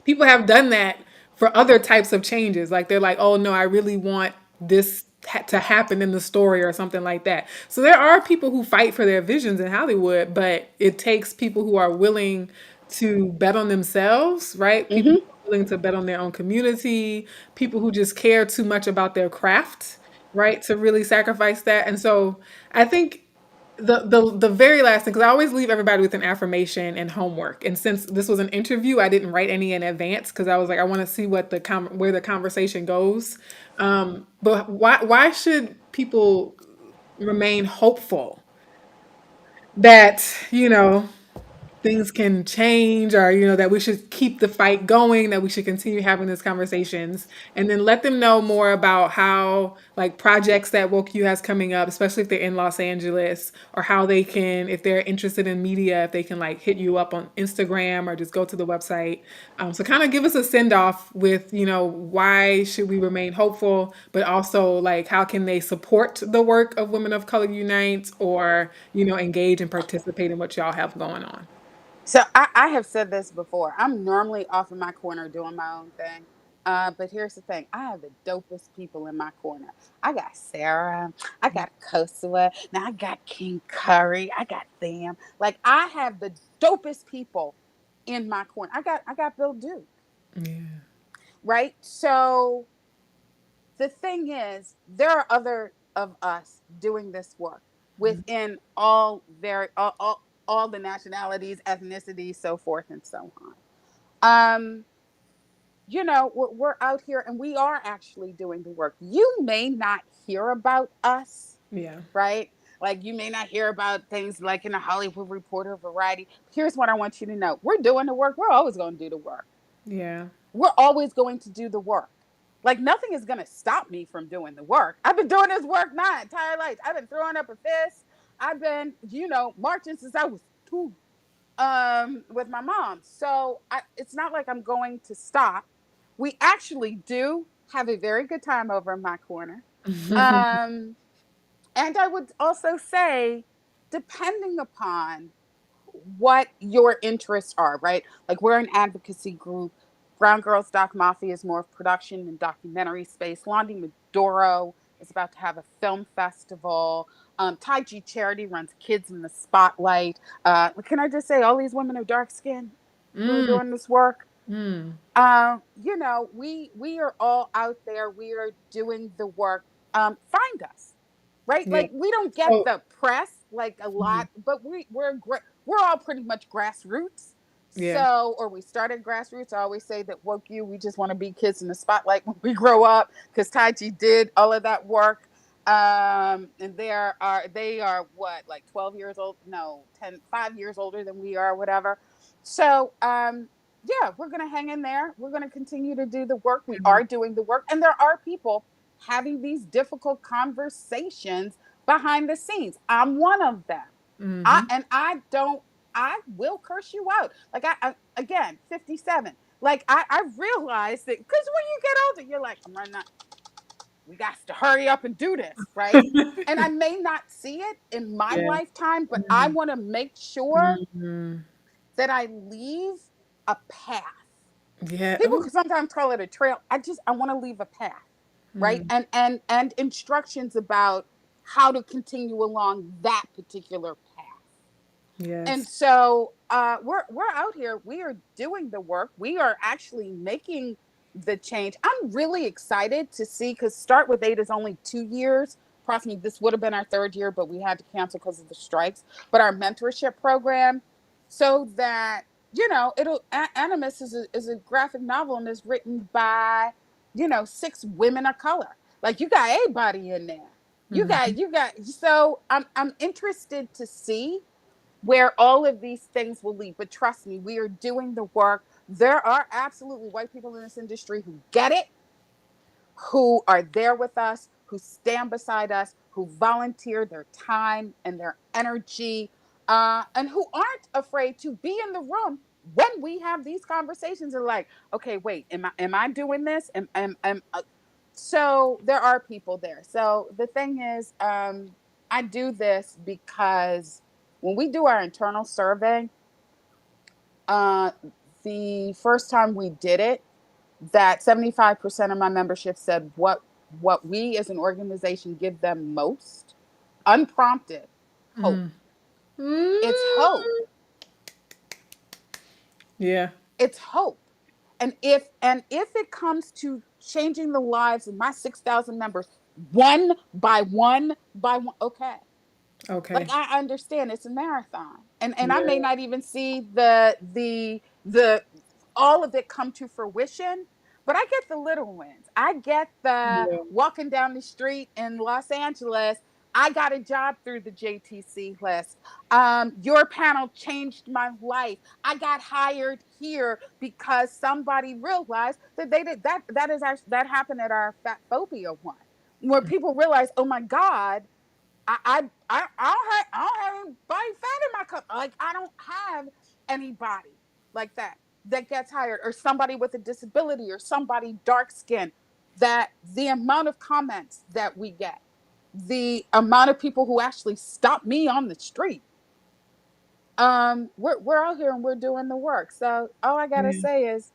People have done that for other types of changes. Like they're like, oh no, I really want this to happen in the story or something like that. So there are people who fight for their visions in Hollywood, but it takes people who are willing to bet on themselves, right? People Mm-hmm. who are willing to bet on their own community, people who just care too much about their craft, right? To really sacrifice that. And so I think the very last thing, because I always leave everybody with an affirmation and homework. And since this was an interview, I didn't write any in advance because I was like, I want to see what where the conversation goes. But why should people remain hopeful that things can change, or that we should keep the fight going, that we should continue having these conversations, and then let them know more about how like projects that woke you has coming up, especially if they're in Los Angeles, or how they can, if they're interested in media, if they can like hit you up on Instagram or just go to the website. So kind of give us a send off with why should we remain hopeful, but also like how can they support the work of Women of Color Unite, or engage and participate in what y'all have going on. So I have said this before. I'm normally off in my corner doing my own thing. But here's the thing. I have the dopest people in my corner. I got Sarah. I got Kosua. Now I got King Curry. I got them. Like I have the dopest people in my corner. I got Bill Duke. Yeah. Right? So the thing is, there are other of us doing this work within all the nationalities, ethnicities, so forth and so on. We're out here and we are actually doing the work. You may not hear about us, Yeah. right? Like you may not hear about things like in the Hollywood Reporter, Variety. Here's what I want you to know: we're doing the work. We're always going to do the work. Yeah. We're always going to do the work. Like nothing is going to stop me from doing the work. I've been doing this work my entire life. I've been throwing up a fist. I've been, marching since I was 2 with my mom. So it's not like I'm going to stop. We actually do have a very good time over in my corner. Um, and I would also say, depending upon what your interests are, right? Like we're an advocacy group. Brown Girls Doc Mafia is more of production and documentary space. Londi Maduro is about to have a film festival. Taiji Charity runs Kids in the Spotlight. Can I just say, all these women are dark skinned who are Mm, doing this work? mm. We are all out there. We are doing the work. Find us, right? Yeah. Like we don't get So, the press like a lot, but we're great. We're all pretty much grassroots. Yeah. So, or we started grassroots. I always say that woke you, we just want to be kids in the spotlight when we grow up, because Tai Chi did all of that work. And they are what, like 12 years old? No, 10, 5 years older than we are, whatever. So, yeah, we're going to hang in there. We're going to continue to do the work. We Mhm. are doing the work. And there are people having these difficult conversations behind the scenes. I'm one of them. Mhm. I don't, I will curse you out. Like I again, 57. Like I realized that, because when you get older, you're like, I'm running out. We got to hurry up and do this, right? And I may not see it in my Yeah. lifetime, but I Mhm. want to make sure Mhm. that I leave a path. Yeah. People Ooh. can sometimes call it a trail. I want to leave a path, right? Mm. And instructions about how to continue along that particular path. And Yes. so we're out here. We are doing the work. We are actually making the change. I'm really excited to see, because Start with Eight is only 2 years. Approximately, this would have been our third year, but we had to cancel because of the strikes. But our mentorship program, so that, it'll Animus is a graphic novel, and is written by, 6 women of color. Like, you got everybody in there. Mhm. You got. So I'm interested to see where all of these things will lead. But trust me, we are doing the work. There are absolutely white people in this industry who get it, who are there with us, who stand beside us, who volunteer their time and their energy, and who aren't afraid to be in the room when we have these conversations. And like, okay, wait, am I doing this? So there are people there. So the thing is, I do this because when we do our internal survey, uh, the first time we did it, that 75% of my membership said what we as an organization give them most, unprompted: hope. Mm. It's hope. Mm. Yeah. It's hope. And if it comes to changing the lives of my 6,000 members, one by one by one, okay. Like, Okay. I understand it's a marathon, and I may Yeah. not even see the all of it come to fruition, but I get the little wins. I get the Yeah. walking down the street in Los Angeles. I got a job through the JTC list. Your panel changed my life. I got hired here because somebody realized that they did that. That is actually, that happened at our fat phobia one, where people realized, oh my God, I don't have anybody fat in my cup. Like, I don't have anybody like that gets hired, or somebody with a disability, or somebody dark skinned. That the amount of comments that we get, the amount of people who actually stop me on the street. We're out here and we're doing the work. So all I gotta Yeah. say is,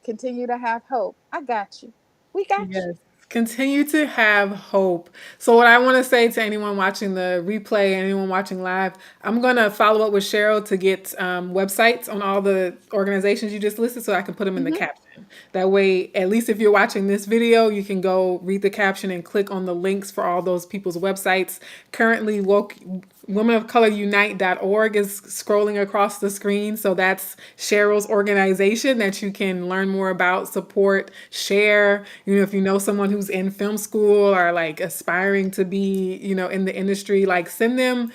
continue to have hope. I got you. We got you. Yes. Continue to have hope. So, what I want to say to anyone watching the replay, anyone watching live, I'm going to follow up with Cheryl to get websites on all the organizations you just listed so I can put them in the Hmm. caption. That way, at least if you're watching this video, you can go read the caption and click on the links for all those people's websites. Currently, womenofcolorunite.org is scrolling across the screen. So that's Cheryl's organization that you can learn more about, support, share. If you know someone who's in film school or like aspiring to be, in the industry, like send them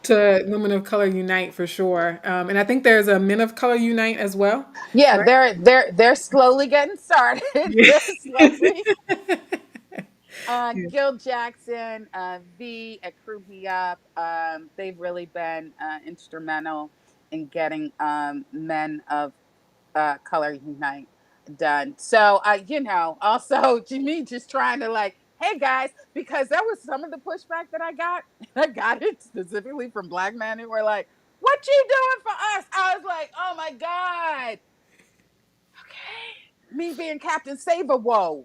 to Women of Color Unite for sure. And I think there's a Men of Color Unite as well, Yeah, right? they're slowly getting started. Yeah. They're slowly. Yeah. Gil Jackson, V at Crew Me Up. They've really been instrumental in getting Men of Color Unite done. So, also Jimmy just trying to, like, hey guys, because that was some of the pushback that I got. I got it specifically from Black men who were like, "What you doing for us?" I was like, "Oh my God, okay, me being Captain Save a Woe."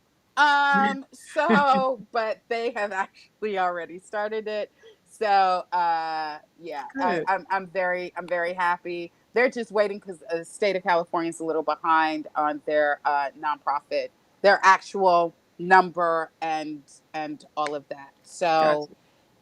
So, but they have actually already started it. So, yeah, Good. I'm very happy. They're just waiting because the state of California is a little behind on their nonprofit, their actual number and all of that. So,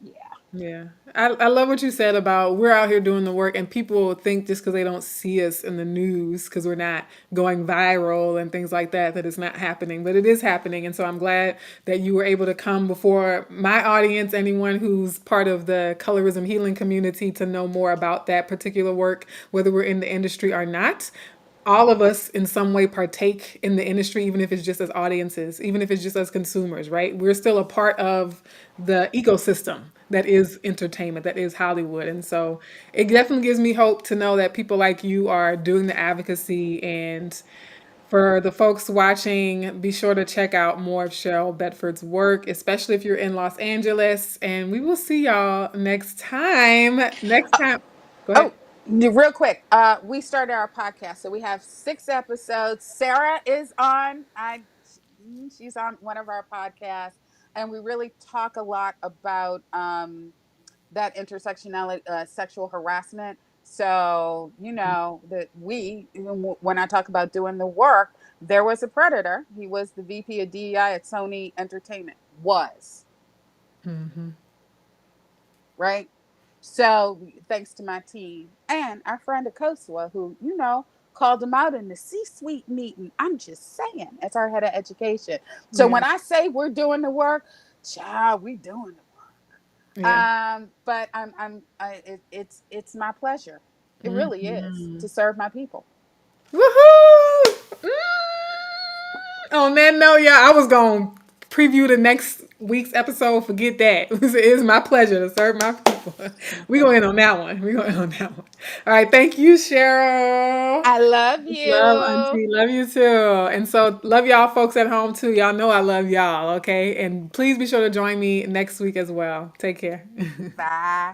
Gotcha. yeah. Yeah. I love what you said about we're out here doing the work and people think just because they don't see us in the news because we're not going viral and things like that, that it's not happening. But it is happening. And so I'm glad that you were able to come before my audience, anyone who's part of the Colorism Healing community, to know more about that particular work, whether we're in the industry or not. All of us in some way partake in the industry, even if it's just as audiences, even if it's just as consumers, right? We're still a part of the ecosystem that is entertainment, that is Hollywood. And so it definitely gives me hope to know that people like you are doing the advocacy. And for the folks watching, be sure to check out more of Cheryl Bedford's work, especially if you're in Los Angeles. And we will see y'all next time. Next time. Go ahead. Oh, real quick. We started our podcast, so we have 6 episodes. Sarah is on. She's on one of our podcasts, and we really talk a lot about that intersectionality, sexual harassment. So you know that when I talk about doing the work, there was a predator. He was the VP of DEI at Sony Entertainment. Was right? So thanks to my team and our friend Akosua, who, called him out in the C-suite meeting. I'm just saying, as our head of education. So Yeah. when I say we're doing the work, child, we doing the work. Yeah. But it's my pleasure. It really is to serve my people. Woohoo! Mm. On that note, yeah, I was going to preview the next week's episode. Forget that. It is my pleasure to serve my people. We going in on that one. We going in on that one. All right. Thank you, Cheryl. I love Love, you. Auntie. Love you too. And so, love y'all folks at home too. Y'all know I love y'all. Okay. And please be sure to join me next week as well. Take care. Bye.